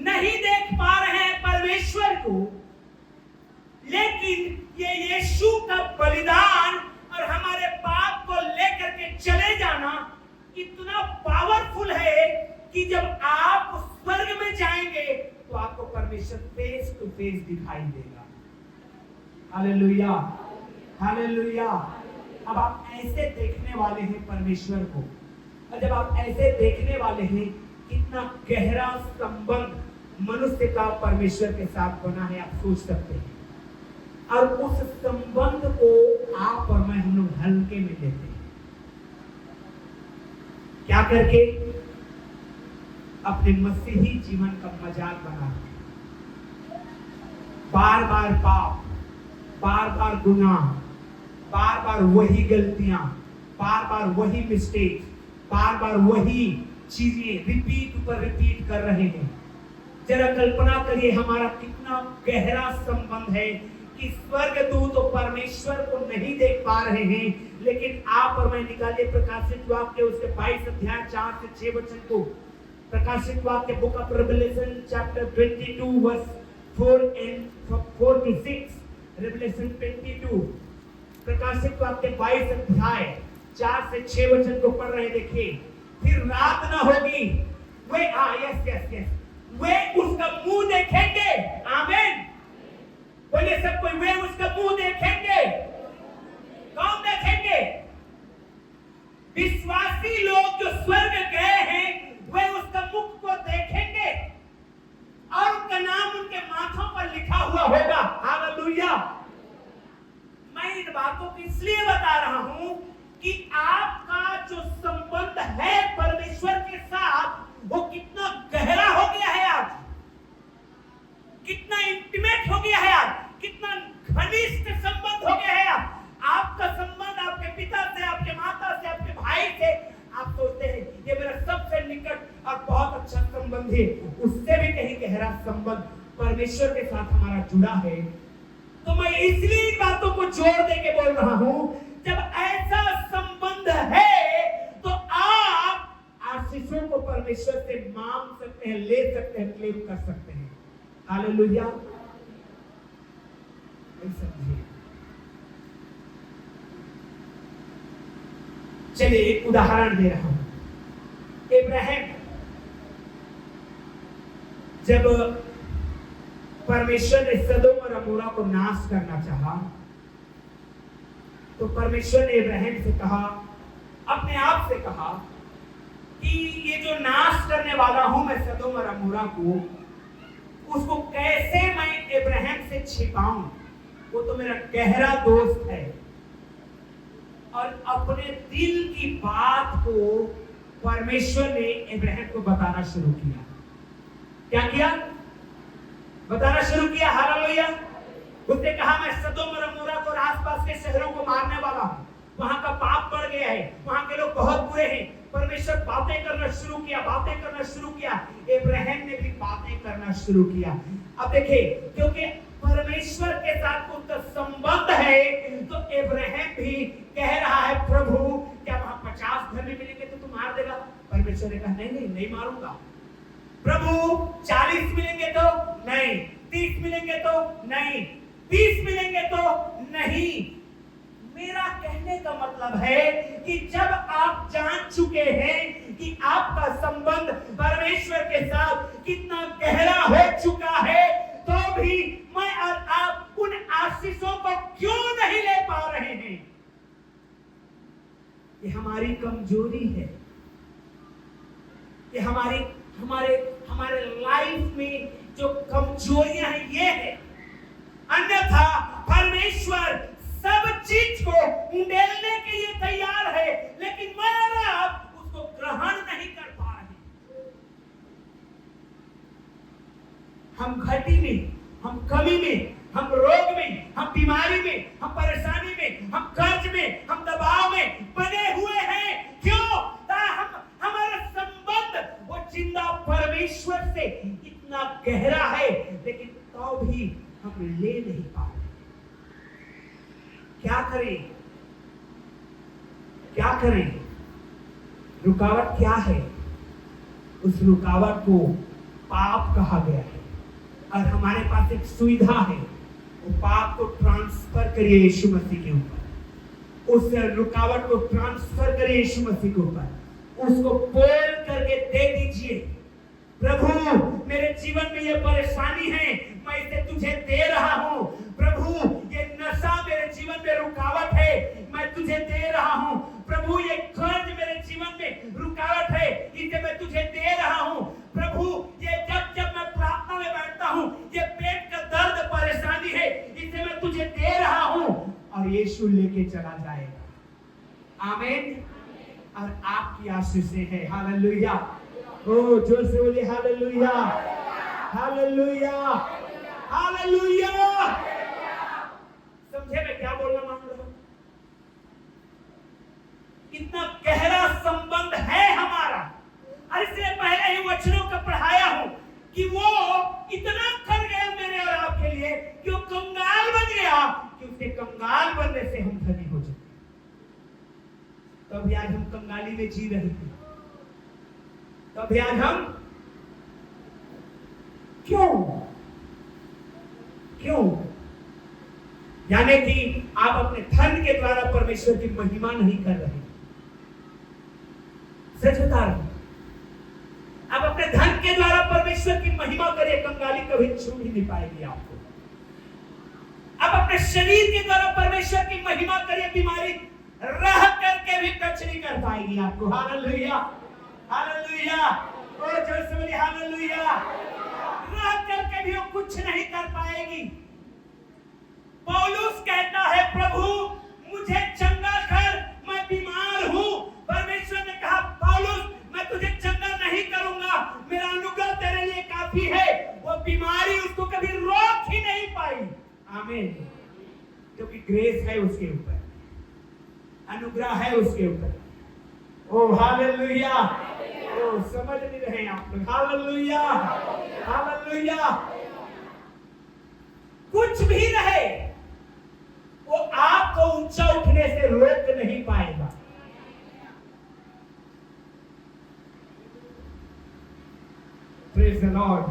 नहीं देख पा रहे हैं परमेश्वर को, लेकिन ये यीशु का बलिदान और हमारे पाप को लेकर के चले जाना इतना पावरफुल है कि जब आप स्वर्ग में जाएंगे तो आपको परमेश्वर फेस टू फेस दिखाई देगा। Hallelujah, hallelujah. अब आप ऐसे देखने वाले हैं परमेश्वर को, और जब आप ऐसे देखने वाले हैं, कितना गहरा संबंध मनुष्य का परमेश्वर के साथ बना है, आप सोच सकते हैं। और उस संबंध को आप और मैं, हम लोग हल्के में लेते हैं। क्या करके? अपने मसीही जीवन का मजाक बना, बार बार पाप, बार बार गुनाह, बार बार वही गलतियां, बार बार वही मिस्टेक, बार बार वही चीजें रिपीट पर रिपीट कर रहे हैं। जरा कल्पना करिए हमारा कितना गहरा संबंध है कि स्वर्गदूत तो परमेश्वर को नहीं देख पा रहे हैं, लेकिन आप और मैं निकालिए प्रकाशित वाक्य उसके 22 अध्याय 4 से 6 वचन को। प्रकाशित वाक्य book of revelation chapter 22 verse 4 to 6। Revelation 22 प्रकाशित वाक्य 22 अध्याय 4 से 6 वचन को पढ़ रहे। देखिए, फिर रात न होगी, वे यस वे उसका मुंह देखेंगे। आमीन। बोलिए सब कोई, वे उसका मुंह देखेंगे। कौन देखेंगे? विश्वासी लोग जो स्वर्ग गए हैं, वे उसका मुख को देखेंगे और उनका नाम उनके माथों पर लिखा हुआ होगा। हालेलुया। मैं इन बातों को इसलिए बता रहा हूं कि आपका जो संबंध है परमेश्वर के साथ, वो कितना गहरा हो गया है आज, कितना इंटीमेट हो गया है आज, कितना घनिष्ठ संबंध हो गया है आज। आपका संबंध आपके पिता से, आपके माता से, आपके भाई से, आप सोचते हैं ये मेरा सबसे निकट और बहुत अच्छा संबंध है, उससे भी कहीं गहरा संबंध परमेश्वर के साथ हमारा जुड़ा है। तो मैं इसलिए इन बातों को जोर दे के बोल रहा हूं, जब ऐसा संबंध है तो आप आशीषों को परमेश्वर से मांग सकते हैं, ले सकते हैं, क्लेम कर सकते हैं। हालेलुया। समझिए। चलिए एक उदाहरण दे रहा हूं। इब्राहिम जब परमेश्वर ने सदोम और अमोरा को नाश करना चाहा, तो परमेश्वर ने इब्राहिम से कहा, अपने आप से कहा कि ये जो नाश करने वाला हूं मैं सदोम और अमोरा को, उसको कैसे मैं इब्राहिम से छिपाऊं? वो तो मेरा गहरा दोस्त है। और अपने दिल की बात को परमेश्वर ने इब्राहिम को बताना शुरू किया। क्या किया? बताना शुरू किया। हालेलुया। उसने कहा मैं सदोम और अमोरा को और आसपास के शहरों को मारने वाला हूं, वहां का पाप बढ़ गया है, वहां के लोग बहुत बुरे हैं। परमेश्वर बातें करना शुरू किया, बातें करना शुरू किया। इब्राहिम ने भी बातें करना शुरू किया। अब देखिए, क्योंकि परमेश्वर के साथ उसका संबंध है, तो इब्राहिम भी कह रहा है, प्रभु क्या वहां 50 धर्मी मिलेंगे तो तू मार देगा? परमेश्वर ने कहा नहीं नहीं नहीं मारूंगा। प्रभु 40 मिलेंगे तो नहीं, 30 मिलेंगे तो नहीं, 20 मिलेंगे तो नहीं। मेरा कहने का मतलब है कि जब आप जान चुके हैं कि आपका संबंध परमेश्वर के साथ कितना गहरा हो चुका है, तो भी मैं और आप उन आशीषों को क्यों नहीं ले पा रहे हैं? ये हमारी कमजोरी है, ये हमारे लाइफ में जो कमजोरियां हैं ये है। अन्यथा परमेश्वर सब चीज को उंडेलने के लिए तैयार है, लेकिन मैं और आप उसको ग्रहण नहीं कर पा रहे। हम घटी में, हम कमी में, हम रोग में, हम बीमारी में, हम परेशानी में, हम कर्ज में, हम दबाव में बने हुए हैं। क्यों? हमारा संबंध वो जिंदा परमेश्वर से इतना गहरा है, लेकिन तो भी हम ले नहीं पा रहे। क्या करें? क्या करें? रुकावट क्या है? उस रुकावट को पाप कहा गया है, और हमारे पास एक सुविधा है, वो पाप को ट्रांसफर करिए यीशु मसीह के ऊपर। उस रुकावट को ट्रांसफर करिए यीशु मसीह के ऊपर, उसको बोल करके दे दीजिए, प्रभु मेरे जीवन में ये परेशानी है, मैं इसे तुझे दे रहा हूं। प्रभु ये नशा मेरे जीवन में रुकावट है, मैं तुझे दे रहा हूं। प्रभु ये कर्ज मेरे जीवन में रुकावट है, इसे मैं तुझे दे रहा हूं। प्रभु ये जब मैं प्रार्थना में बैठता हूं, ये पेट का दर्द परेशानी है, इसे मैं तुझे दे रहा हूं। और यीशु लेके चला जाएगा। आमीन। और आपकी आशीषें हैं। हालेलुया। ओ जोर से बोलिए हालेलुया, हालेलुया, हालेलुया। समझे मैं क्या बोलना मांग रहा हूं? कितना गहरा संबंध है हमारा। और इसलिए पहले ही वचनों का पढ़ाया हूं कि वो इतना कर गया मेरे और आपके लिए कि वो कंगाल बन गया, कि उसके कंगाल बनने से हम धनी हो जाए। तभी आज हम कंगाली में जी रहे थे, तभी आज हम क्यों? यानी कि आप अपने धन के द्वारा परमेश्वर की महिमा नहीं कर रहे। सच बता रहा हूं, आप अपने धन के द्वारा परमेश्वर की महिमा करिए, कंगाली कभी छू ही नहीं पाएगी आपको। आप अपने शरीर के द्वारा परमेश्वर की महिमा करिए, बीमारी रह करके भी टच नहीं कर पाएगी आपको। Hallelujah, hallelujah. और जोर से बोलिए हालेलुया। रह करके भी वो कुछ नहीं कर पाएगी। पौलुस कहता है, प्रभु मुझे चंगा कर, मैं बीमार हूं। परमेश्वर ने कहा, पौलुस मैं तुझे चंगा नहीं करूंगा, मेरा अनुग्रह तेरे लिए काफी है। वो बीमारी उसको कभी रोक ही नहीं पाई। आमीन। क्योंकि ग्रेस है उसके ऊपर, अनुग्रह है उसके ऊपर। ओ हालेलुया। ओ समझ नहीं रहे आप लोग। Hallelujah, hallelujah. कुछ भी रहे, वो आपको ऊंचा उठने से रोक नहीं पाएगा। Praise the Lord.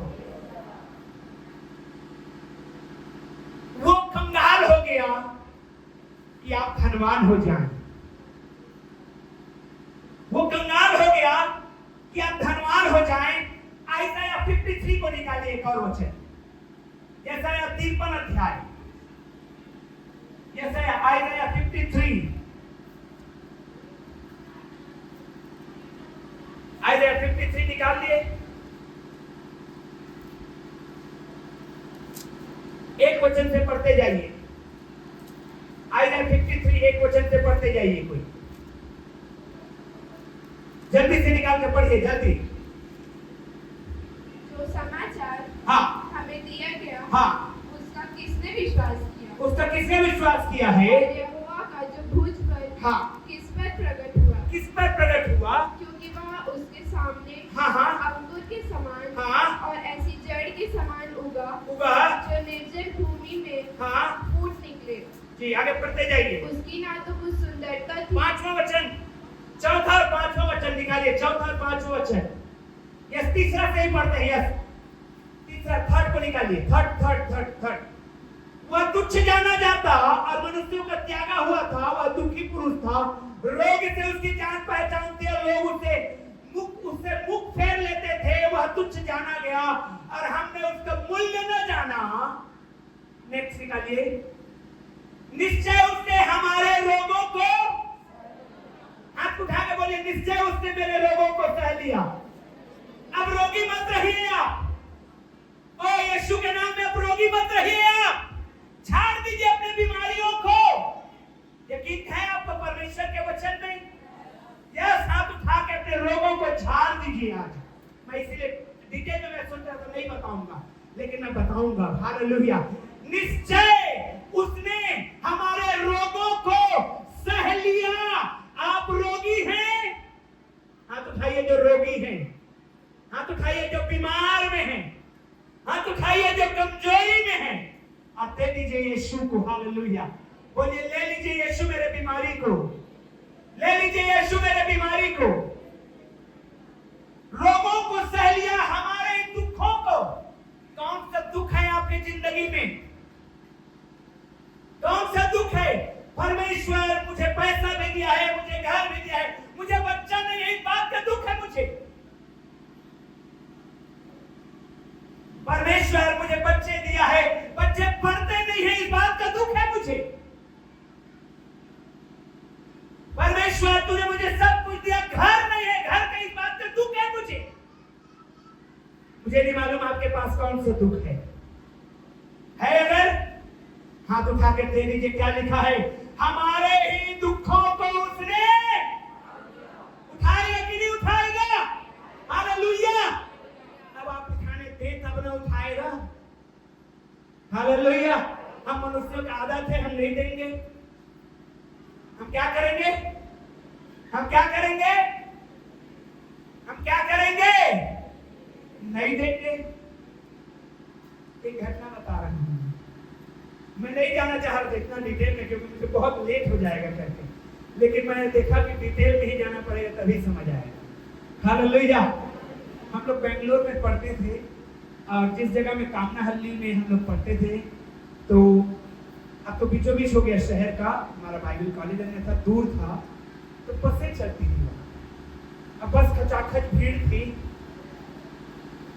वो कंगाल हो गया कि आप धनवान हो जाएं। वो कंगाल हो गया कि आप धनवान हो जाएं। आयसाया 53 को निकालिए, एक और वचन, यशायाह 53 अध्याय, आयसाया 53, आयसाया 53 निकाल लिए। एक वचन से पढ़ते जाइए। आयसाया 53 एक वचन से पढ़ते जाइए। कोई जल्दी से निकाल के पढ़िए, जल्दी। जो समाचार हाँ हमें दिया गया, हाँ उसका किसने विश्वास किया? उसका किसने विश्वास किया है? यहोवा का जो भुज पर हाँ किस पर प्रकट हुआ? किस पर प्रकट हुआ? क्योंकि वह उसके सामने हाँ अंगूर के समान हाँ और ऐसी जड़ के समान उगा जो निर्जल भूमि में हाँ फूट निकले। जी आगे पढ़ते जाइए। उसकी ना तो कुछ सुंदरता थी, 5वां वचन, चौथा और 5वां वचन निकाल निकालिए, चौथा और पांचवा वचन। यस, तीसरा से ही पढ़ते हैं। यस, तीसरा, थर्ड को निकालिए। थर्ड। वह तुच्छ जाना जाता और मनुष्यों का त्यागा हुआ था। वह दुखी पुरुष था, रोग से उसकी जान पहचान थी और लोग उससे मुख फेर लेते थे। वह तुच्छ जाना गया और हमने उसका मूल्य न जाना। नेक्स्ट निकालिए। निश्चय उसने हमारे रोगों को, हाथ उठा के बोलिए, निश्चय उसने मेरे रोगों को सह लिया। अब रोगी मत रहिए आप। ओ यीशु के नाम में अब रोगी मत रहिए आप। छाड़ दीजिए अपनी बीमारियों को। यकीन है आपको परमेश्वर के वचन में? यस, हाथ उठा के अपने रोगों को झाड़ दीजिए आज। मैं इसीलिए डिटेल में मैं सोचा था नहीं बताऊंगा, लेकिन मैं बताऊंगा। हालेलुया। निश्चय उसने हमारे रोगों को सह लिया। आप रोगी हैं? हाथ उठाइए जो रोगी हैं। हाथ उठाइए जो बीमार में हैं। हाथ उठाइए जो कमजोरी में हैं। आप दे दीजिए यीशु को। हालेलुया। बोलिए, ले लीजिए यीशु मेरे बीमारी को। ले लीजिए यीशु मेरे बीमारी को। रोगों को सह लिया, हमारे दुखों को। कौन सा दुख है आपकी जिंदगी में? कौन सा दुख है? परमेश्वर मुझे पैसा भी दिया है, मुझे घर भी दिया है, मुझे बच्चा नहीं है, इस बात का दुख है मुझे। परमेश्वर मुझे बच्चे दिया है, बच्चे पढ़ते नहीं है, इस बात का दुख है मुझे। परमेश्वर तूने मुझे सब कुछ दिया, घर नहीं है, घर का इस बात का दुख है मुझे। मुझे नहीं मालूम आपके पास कौन सा दुख है अगर हाथ उठा के दे दीजिए। क्या लिखा है? हमारे ही दुखों को उसने उठाएगा कि नहीं उठाएगा? हालेलुया। अब आप उठाने दे तब ना उठाएगा। हालेलुया। हम मनुष्यों का आदत है, हम नहीं देंगे। हम क्या करेंगे? हम क्या करेंगे? हम क्या करेंगे? नहीं देंगे। एक घटना बता रहा हूं, मैं नहीं जाना चाह रहा था इतना डिटेल में, क्योंकि मुझे बहुत लेट हो जाएगा कहते, लेकिन मैंने देखा कि डिटेल में ही जाना पड़ेगा तभी समझ आएगा। हालेलुया। हम लोग बेंगलोर में पढ़ते थे और जिस जगह में कामनाहल्ली में हम लोग पढ़ते थे, तो अब तो बीचों बीच हो गया शहर का, हमारा बाइबल कॉलेज में था, दूर था, तो बसें चलती थी। अब बस खचाखच भीड़ थी।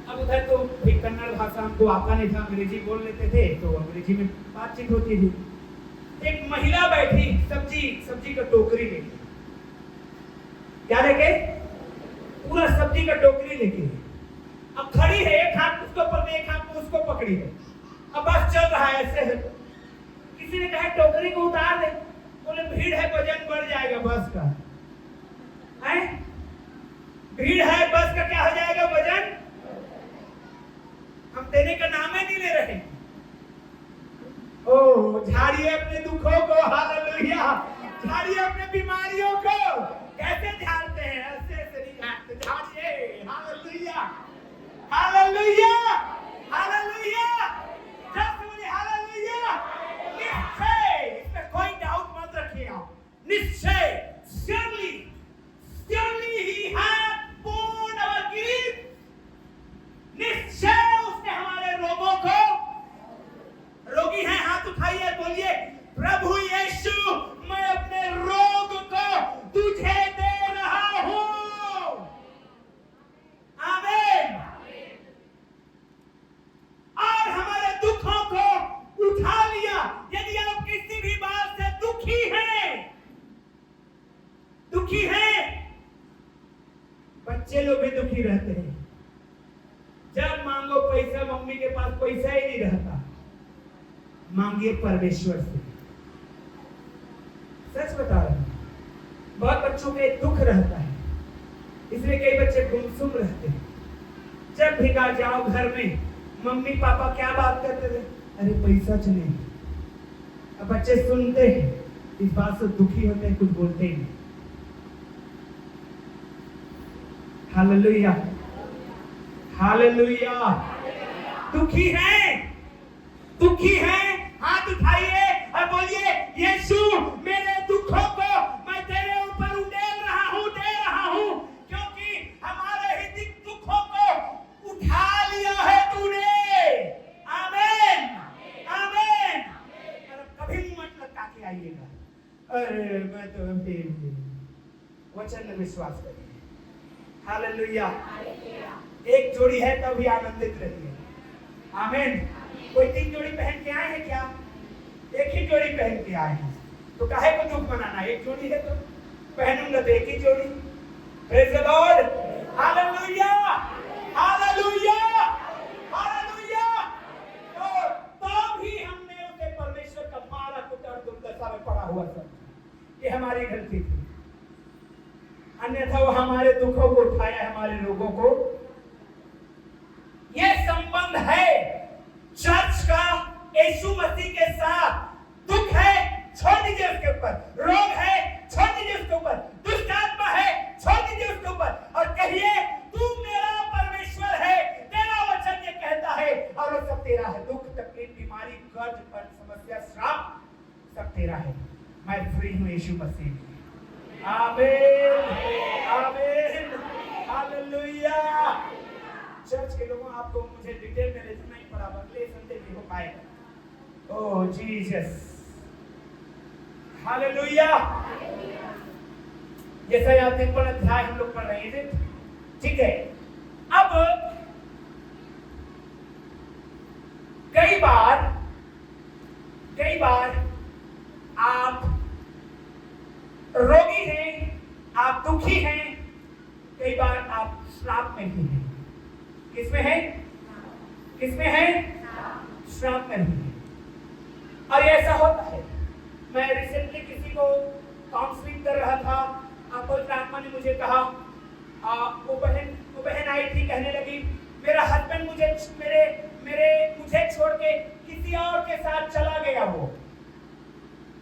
अब उधर तो कन्नड़ भाषा हमको आता नहीं था, अंग्रेजी बोल लेते थे, तो अंग्रेजी में बातचीत होती थी। एक महिला बैठी सब्जी का टोकरी लेके। क्या लेके? पूरा सब्जी का टोकरी लेके। अब खड़ी है, एक हाथ उसको पकड़े, एक हाथ में उसको पकड़ी है। अब बस चल रहा है ऐसे है। किसी ने कहा टोकरी को उतार दे, बोले भीड़ है, वजन बढ़ जाएगा बस का। है? भीड़ है, बस का क्या हो जाएगा वजन? हम देने का नाम ही नहीं ले रहे। ओ, झाड़िए अपने दुखों को। हालेलुया। झाड़िए अपने बीमारियों को। कैसे झाड़ते हैं? ऐसे ऐसे नहीं झाड़ते, झाड़िए। हालेलुया। हालेलुया। हालेलुया। जब बोले हालेलुया, निश्चय, इसमें कोई डाउट मत रखिए आप। निश्चय, surely he hath borne our grief। निश्चय उसने हमारे रोगों को, रोगी हैं हाथ उठाइए, बोलिए, प्रभु यीशु मैं अपने रोग को तुझे दे रहा हूं। आमीन। और हमारे दुखों को उठा लिया। यदि आप किसी भी बात से दुखी हैं, बच्चे लोग भी दुखी रहते हैं। जब मांगो पैसा, मम्मी के पास पैसा ही नहीं रहता, मांगिए परमेश्वर से। सच बता रहा हूं, बहुत बच्चों में दुख रहता है, इसलिए कई बच्चे गुमसुम रहते हैं। जब भी कहा जाओ घर में, मम्मी पापा क्या बात करते थे? अरे पैसा चले। अब बच्चे सुनते हैं, इस बात से दुखी होते हैं, कुछ बोलते ही नहीं। हालेलुया। हालेलुया। दुखी हैं, हाथ उठाइए और बोलिए, यीशु मेरे दुखों को मैं तेरे ऊपर दे रहा हूं, क्योंकि आइएगा। अरे मैं तो अभी वचन में विश्वास करिए। हालेलुया। एक जोड़ी है तब भी आनंदित रहिए। आमीन। कोई 3 जोड़ी पहन के आए हैं क्या? एक ही जोड़ी पहन के आए हैं तो काहे को दुख मनाना? एक जोड़ी है तो पहनूंगा तो एक ही जोड़ी। Praise the Lord. Hallelujah, hallelujah, hallelujah. तो भी हमने उसे परमेश्वर का मारा कुटा दुर्दशा में पड़ा हुआ सब, ये हमारी गलती थी। अन्यथा वो हमारे दुखों को उठाया, हमारे रोगों को। ये संबंध है चर्च का यीशु मसीह के साथ। दुख है, छोड़ दीजिए उसके ऊपर। रोग है, छोड़ दीजिए उसके ऊपर। दुष्ट आत्मा है, छोड़ दीजिए उसके ऊपर और कहिए तू मेरा परमेश्वर है। तेरा वचन ये कहता है और वो सब तेरा है। दुख, तकलीफ, बीमारी, कर्ज, पर समस्या, श्राप सब तेरा है। मैं फ्री हूं यीशु मसीह में। आमीन, आमीन, हालेलुया। चर्च के लोगों, आपको मुझे डिटेल में लेना नहीं पड़ा, अगले संडे भी हो पाएगा। ओह जीसस, हालेलुया। जैसा आप 3 अध्याय हम लोग पढ़ रहे थे, ठीक है। अब कई बार आप रोगी हैं, आप दुखी हैं, कई बार आप श्राप में भी हैं। किसमें है? किसमें है? श्राप में भी है। और ऐसा होता है। मैं रिसेंटली किसी को काउंसलिंग कर रहा था, पवित्र आत्मा ने मुझे कहा, वो बहन आई थी, कहने लगी मेरा हस्बैंड मुझे छोड़ के किसी और के साथ चला गया वो।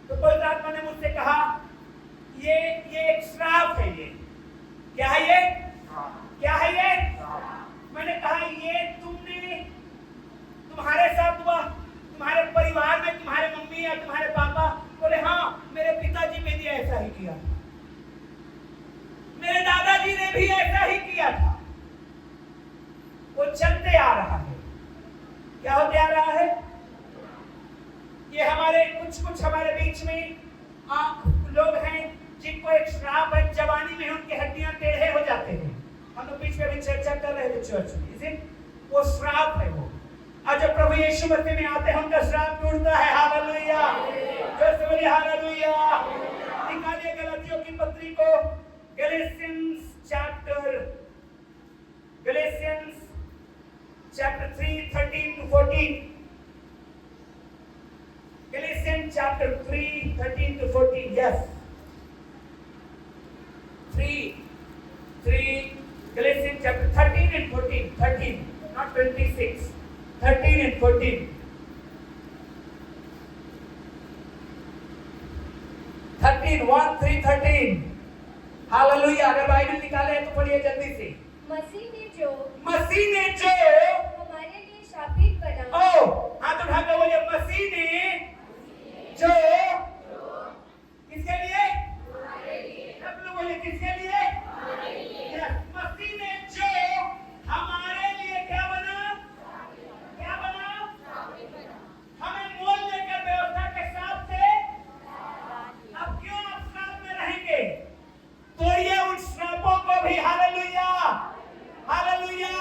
तो पवित्र आत्मा ने मुझसे कहा ये एक श्राप है। ये क्या है? ये क्या है? ये मैंने कहा ये तुम्हारे साथ हुआ, तुम्हारे परिवार में, तुम्हारे मम्मी या तुम्हारे पापा? बोले हाँ, मेरे पिताजी ने भी ऐसा ही किया था, मेरे दादाजी ने भी ऐसा ही किया था। वो चलते आ रहा है। क्या होते आ रहा है? ये हमारे कुछ हमारे बीच में लोग हैं जिनको एक श्राप है। जवानी में उनकी हड्डियां टेढ़े हो जाते हैं। हम लोग बीच में भी चर्चा कर रहे थे चर्च में। वो श्राप है वो। और जब प्रभु यीशु मसीह में आते हैं उनका श्राप टूटता है। हालेलुया, जोर से बोलिए हालेलुया। निकालिए गलातियों की पत्री को, Galatians chapter 3 13 to 14। Galatians chapter 3 13 to 14। yes, 3 Galatians chapter 13 and 14। 13, not 26, 13 and 14। 13 1 3 13। Hallelujah. अगर बाइबल निकाले तो पढ़िए जल्दी से। मसीह ने जो हमारे लिए शापित बना। हाथ उठा कर बोलिए मसीह ने जो किसके लिए? हमारे लिए। सब लोग बोलिए किसके लिए? हमारे लिए। मसीह ने जो हमारे लिए क्या बना? क्या बना? हमें मोल लेकर व्यवस्था के साथ से। अब क्यों आप श्राप में रहेंगे? तोड़िए उन श्रापों को भी। Hallelujah, hallelujah.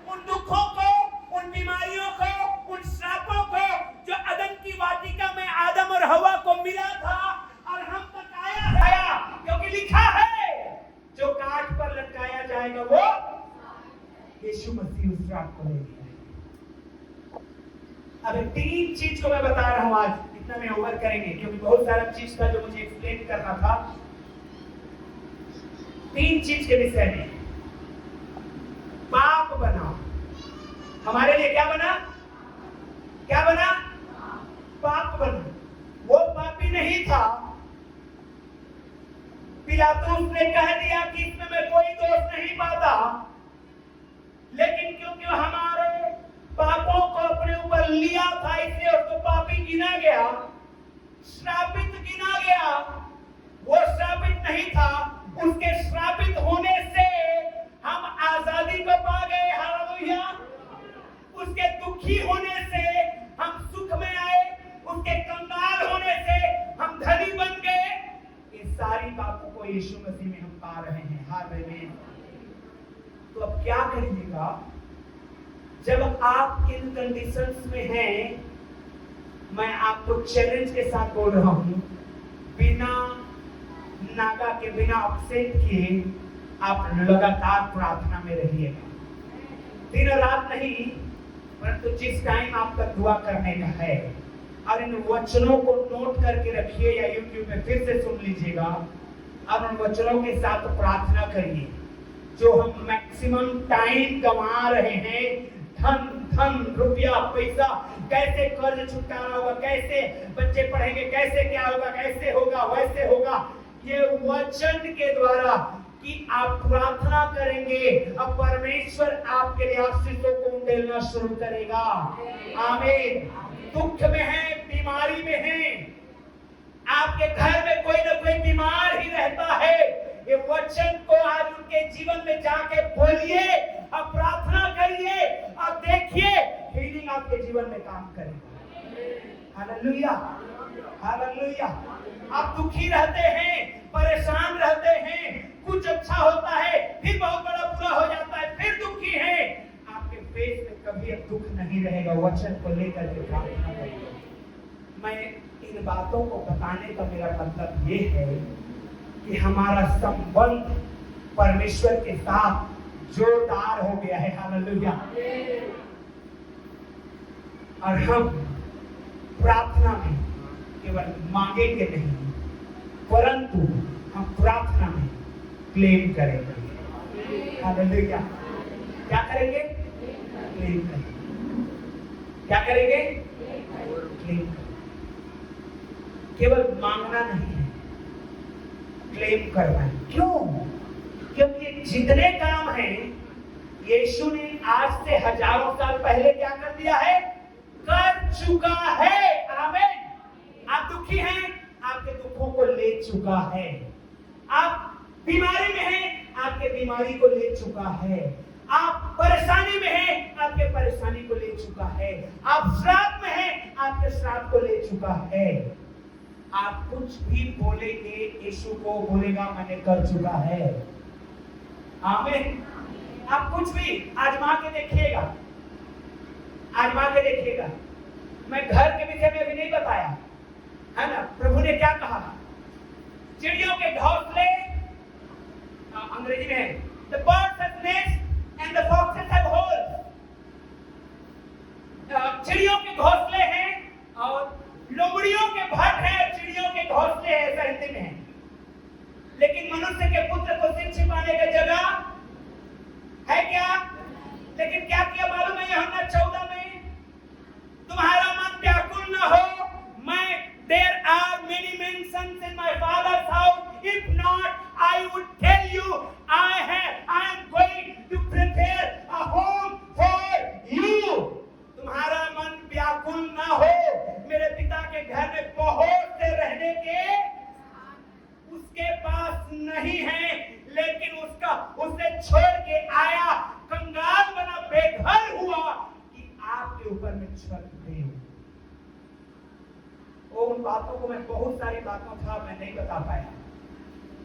उन दुखों को, उन बीमारियों को, उन श्रापों को जो अदन की वाटिका में आदम और हवा को मिला था और हम तक आया, क्योंकि लिखा है जो काठ पर लटकाया जाएगा वो यीशु मसीह उस श्राप को ले लिया। अब 3 चीज को मैं बता रहा हूं आज, इतना में ओवर करेंगे क्योंकि बहुत सारा चीज था जो मुझे एक्सप्लेन करना था। 3 चीज के विषय में। पाप बना हमारे लिए। क्या बना? क्या बना? पाप बना। वो पापी नहीं था। पिलातुस ने कह दिया कि इसमें मैं कोई दोष नहीं पाता, लेकिन क्योंकि हमारे पापों को अपने ऊपर लिया था इसलिए उसको पापी गिना गया, श्रापित गिना गया। वो श्रापित नहीं था, उसके श्रापित होने से हम आजादी को पा गए। हालेलुया। उसके दुखी होने से हम सुख में आए, उसके कंगाल होने से हम यीशु मसीह में हम पा रहे हैं। हालेलुया। तो अब क्या करिएगा, जब आप इन कंडीशंस में हैं, मैं आपको चैलेंज के साथ बोल रहा हूं, बिना नागा के, बिना अपसेट किए आप लगातार प्रार्थना में रहिएगा। दिन रात नहीं, परंतु जिस टाइम आपका दुआ करने का है, और इन वचनों को नोट करके रखिए या यूट्यूब में फिर से सुन लीजिएगा, और उन वचनों के साथ प्रार्थना करिए। जो हम मैक्सिमम टाइम गंवा रहे हैं, धन रुपया पैसा, कैसे कर्ज छुटकारा होगा, कैसे बच्चे पढ़ेंगे, कैसे क्या होगा, कैसे होगा, वैसे होगा, ये वचन के द्वारा कि आप प्रार्थना करेंगे, अब परमेश्वर आपके लिए आशीषों को उंडेलना शुरू करेगा। आमीन। दुख में है, बीमारी में है, आपके घर में कोई ना कोई बीमार ही रहता है, ये वचन को आज उनके जीवन में जाके बोलिए, अब प्रार्थना करिए, अब देखिए हीलिंग आपके जीवन में काम करेगा। Hallelujah, hallelujah. आप दुखी रहते हैं, परेशान रहते हैं, कुछ अच्छा होता है फिर बहुत बड़ा बुरा हो जाता है, फिर दुखी हैं, आपके फेस में कभी अब दुख नहीं रहेगा। वचन को लेकर के प्रार्थना करिए। मैं इन बातों को बताने का मेरा मतलब ये है कि हमारा संबंध परमेश्वर के साथ जोरदार हो गया है। हालेलुया। और हम प्रार्थना में केवल मांगेंगे नहीं, परंतु हम प्रार्थना में क्लेम करेंगे। हालेलुया। क्या करेंगे? क्लेम करेंगे। क्या करेंगे? क्लेम करेंगे। केवल मांगना नहीं है, क्लेम करना है। क्यों? क्योंकि जितने काम हैं यीशु ने आज से हजारों साल पहले क्या कर दिया है? कर चुका है। आमीन। आप दुखी हैं, आपके दुखों को ले चुका है। आप बीमारी में हैं, आपके बीमारी को ले चुका है। आप परेशानी में हैं, आपके परेशानी को ले चुका है। आप श्राप में हैं, आपके श्राप को ले चुका है। आप कुछ भी बोलेंगे, यीशु को बोलेगा मैंने कर चुका है। आमीन। आप कुछ भी आजमा के देखिएगा, आजमा के देखिएगा। मैं घर के विषय में भी नहीं बताया है ना। प्रभु ने क्या कहा? चिड़ियों के घोंसले, अंग्रेजी में है the birds have nests and the foxes have holes। चिड़ियों के घोंसले हैं और लोमड़ियों के भट है, चिड़ियों के घोंसले है, ऐसा हिंदी में है। लेकिन मनुष्य के पुत्र को सिर छिपाने की जगह है क्या? लेकिन क्या किया मालूम है? यूहन्ना 14 में, तुम्हारा मन व्याकुल न हो, मैं there are many mansions in my father's house, if not I would tell you, I am going to prepare a home for you। तुम्हारा मन व्याकुल न हो, मेरे पिता के घर में बहुत से रहने के उसके पास नहीं है, लेकिन उसने छोड़ के आया, कंगाल बना, बेघर हुआ कि आपके ऊपर में छत दे। उन बातों को मैं बहुत सारी बातों था मैं नहीं बता पाया,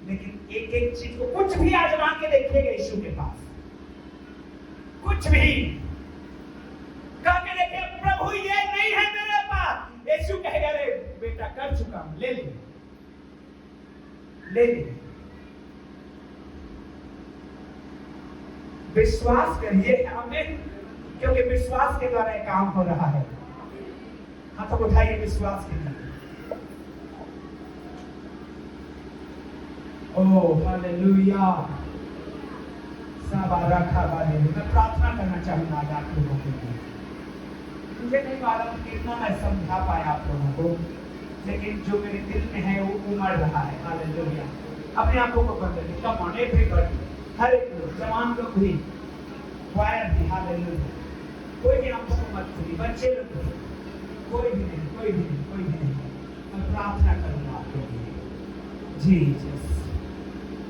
लेकिन एक एक चीज को कुछ भी आजमा के देखिएगा यीशु के पास, कुछ भी करके देखिए, प्रभु ये नहीं है मेरे पास, यीशु कहेगा रे बेटा कर चुका हूं, ले ले ले ले। विश्वास करिए। आमीन। क्योंकि विश्वास के द्वारा ये काम हो रहा है। हाथ उठाइए विश्वास के लिए। Oh hallelujah. मैं प्रार्थना करना चाहूंगा आज आप लोगों के लिए। मुझे नहीं मालूम कितना मैं समझा पाया आप लोगों को, लेकिन जो मेरे दिल में है वो उमड़ रहा है। हालेलुया। अपने आंखों को बंद करिए। कम ऑन एवरीबॉडी, हर एक लोग, जवान लोग भी, वायर भी। हालेलुया। कोई भी आंखों को मत खोलिए, बच्चे लोग भी, कोई भी नहीं, कोई भी नहीं, कोई भी नहीं। मैं प्रार्थना करूंगा आप लोगों के लिए। जीसस,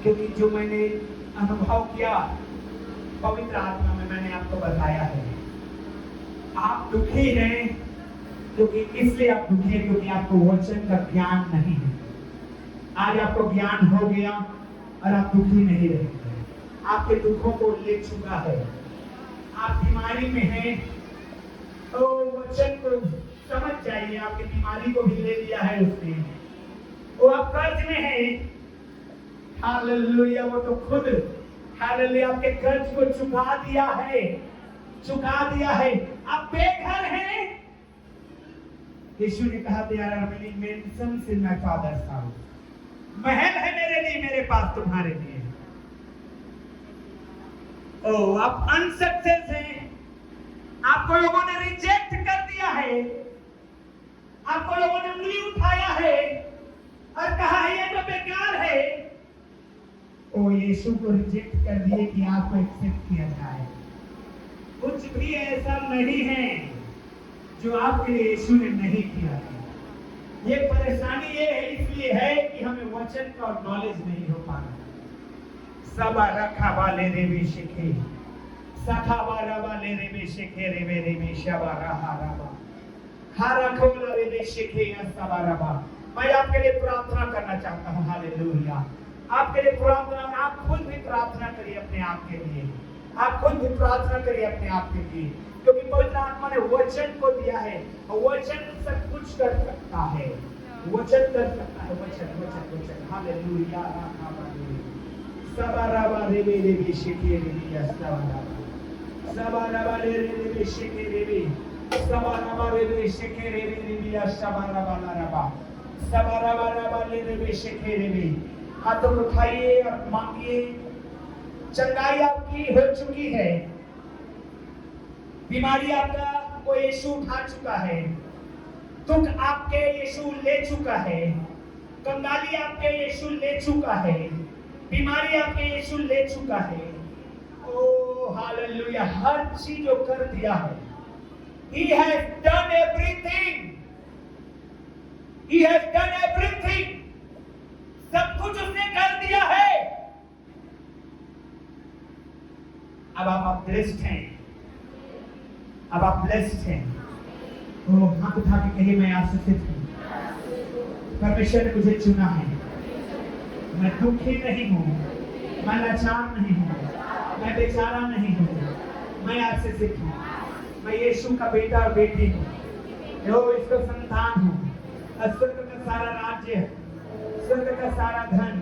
क्योंकि जो मैंने अनुभव किया पवित्र आत्मा में, मैंने आपको बताया है। आप दुखी हैं क्योंकि इसलिए आप दुखी हैं क्योंकि आपको वचन का ज्ञान नहीं है। आज आपको ज्ञान हो गया, और आप दुखी नहीं रहेंगे। आपके दुखों को ले चुका है। आप बीमारी में हैं तो वचन को समझ जाइए, आपकी बीमारी को भी ले लिया है उसने। वो आप कर्ज में हैं, हालेलुया, वो तो खुद हालेलुया आपके कर्ज को चुका दिया है, चुका दिया है। आप बेघर हैं। यीशु ने कहा there are many mansions in my father's house, महल है मेरे लिए, मेरे पास तुम्हारे लिए। ओ आप अनसक्सेस हैं, आपको लोगों ने रिजेक्ट कर दिया है, आपको लोगों ने उंगली उठाया है और कहा है ये तो बेकार है। ओ यीशु को रिजेक्ट कर दिए कि आपको एक्सेप्ट किया जाए। कुछ भी ऐसा नहीं है जो आपके लिए यीशु ने नहीं किया है। ये परेशानी ये है, इसलिए है कि हमें वचन का नॉलेज नहीं हो पा रहा। सबा रखा वाले रे भी शिखे, सखा वाला वाले रे भी शिखे रे वे शबा रहा रबा, हारा खोला रे भी शिखे सबा रबा। मैं आपके लिए प्रार्थना करना चाहता हूँ। हालेलुया। आपके लिए प्रार्थना, आप खुद भी प्रार्थना करिए अपने आप के लिए, आप खुद भी प्रार्थना करिए अपने आप के लिए, क्योंकि पवित्र आत्मा ने वचन को दिया है और वचन सब कुछ कर सकता है। वचन कर सकता है, वचन वचन वचन। हालेलुया। सबाराबा रे रे शिखे रे सबाराबा, सबाराबा रे रे शिखे रे, सबाराबा रे शिखे रे सबाराबा रबा, सबाराबा रे रे शिखे रे। हाथों को उठाइए और मांगिए। चंगाई आपकी हो चुकी है, बीमारी आपका को यीशु उठा चुका है, दुख आपके यीशु ले चुका है, कंगाली आपके यीशु ले चुका है, बीमारी आपके यीशु ले चुका है। ओ हालेलुया। हर चीज जो कर दिया है, He has done everything, He has done everything, सब कुछ उसने कर दिया है। अब आप ब्लेस्ड हैं, अब आप ब्लेस्ड हैं। तो हाथ उठा के कहिए मैं आशीषित हूँ, परमेश्वर ने मुझे चुना है। मैं दुखी नहीं हूँ, मैं लाचार नहीं हूँ, मैं बेचारा नहीं हूँ, मैं आशीषित हूँ। मैं यीशु का बेटा और बेटी हूँ, जो इसका संतान हूँ। स्वर्ग का सारा राज्य, स्वर्ग का सारा धन,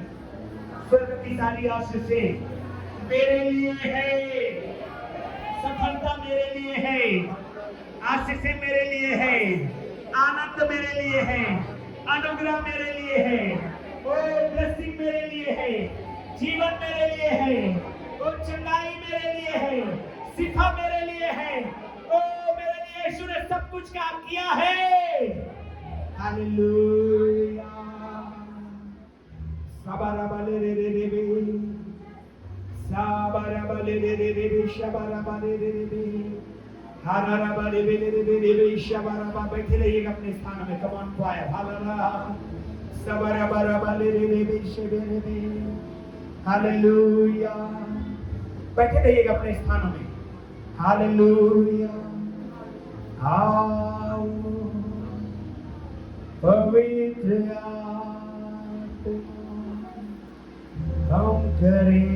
स्वर्ग की सारी आशीषें मेरे लिए है, सफलता मेरे लिए है, आशीषें मेरे लिए है, आनंद मेरे लिए है, अनुग्रह मेरे लिए है, ओ ब्लेसिंग मेरे लिए है, जीवन मेरे लिए है, ओ चंगाई मेरे लिए है, शिफा मेरे लिए है। ओ मेरे लिए यीशु ने सब कुछ काम किया है। हालेलुया। सबाराबाले रे रे रे रे, सबाराबाले रे रे रे रे, शबाराबाले रे रे रे, हाराराबाले रे रे रे रे रे, शबाराबा। बैठे रहिएगा अपने स्थान में। Come on क्वायर। हालेलुया। सबाराबाले रे रे रे, शबे रे रे, हालेलुया। बैठे रहिएगा अपने स्थानों में। हालेलुया। आओ पवित्र आत्मा हम करें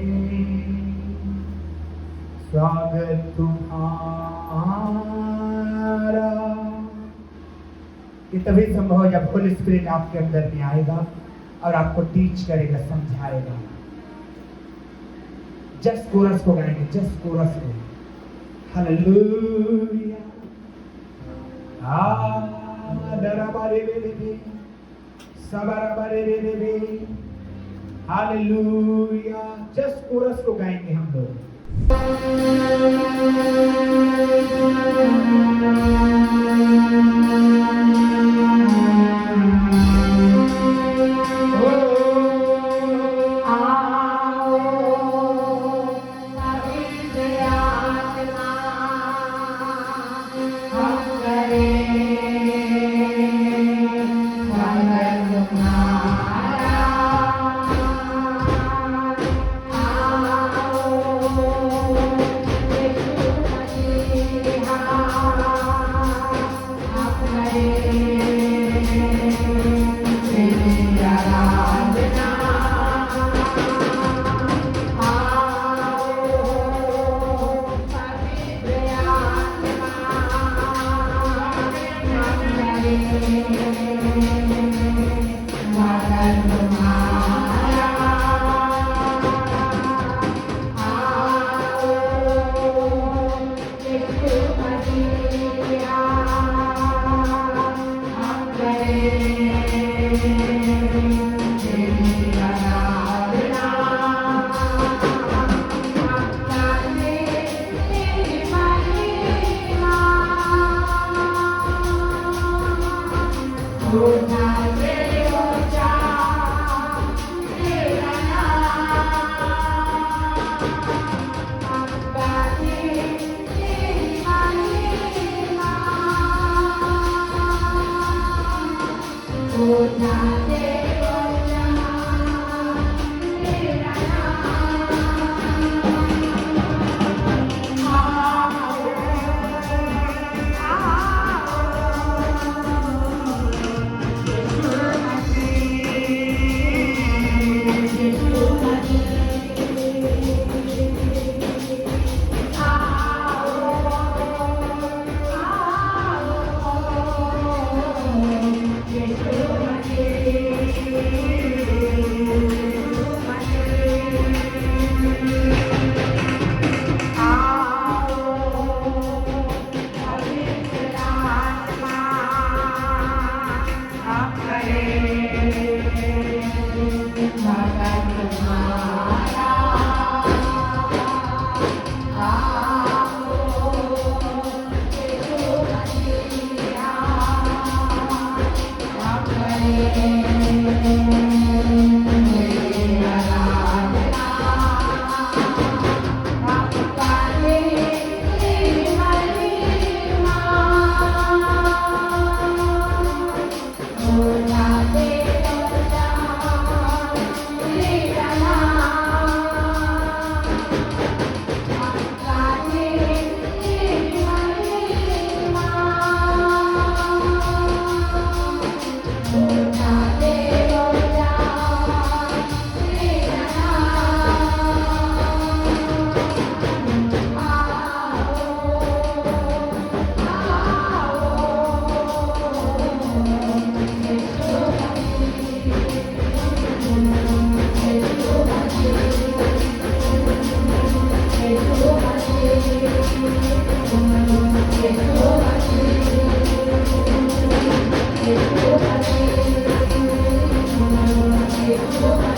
स्वागत तुम्हारा। ये तभी संभव है जब होली स्पिरिट आपके अंदर में आएगा और आपको टीच करेगा, समझाएगा। जस्ट कोरस को गाएंगे, जस्ट कोरस को। हालेलुया। हालेलुया। जस्ट कोरस को गाएंगे हम लोग। Thank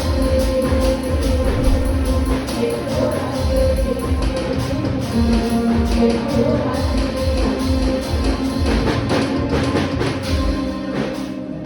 you.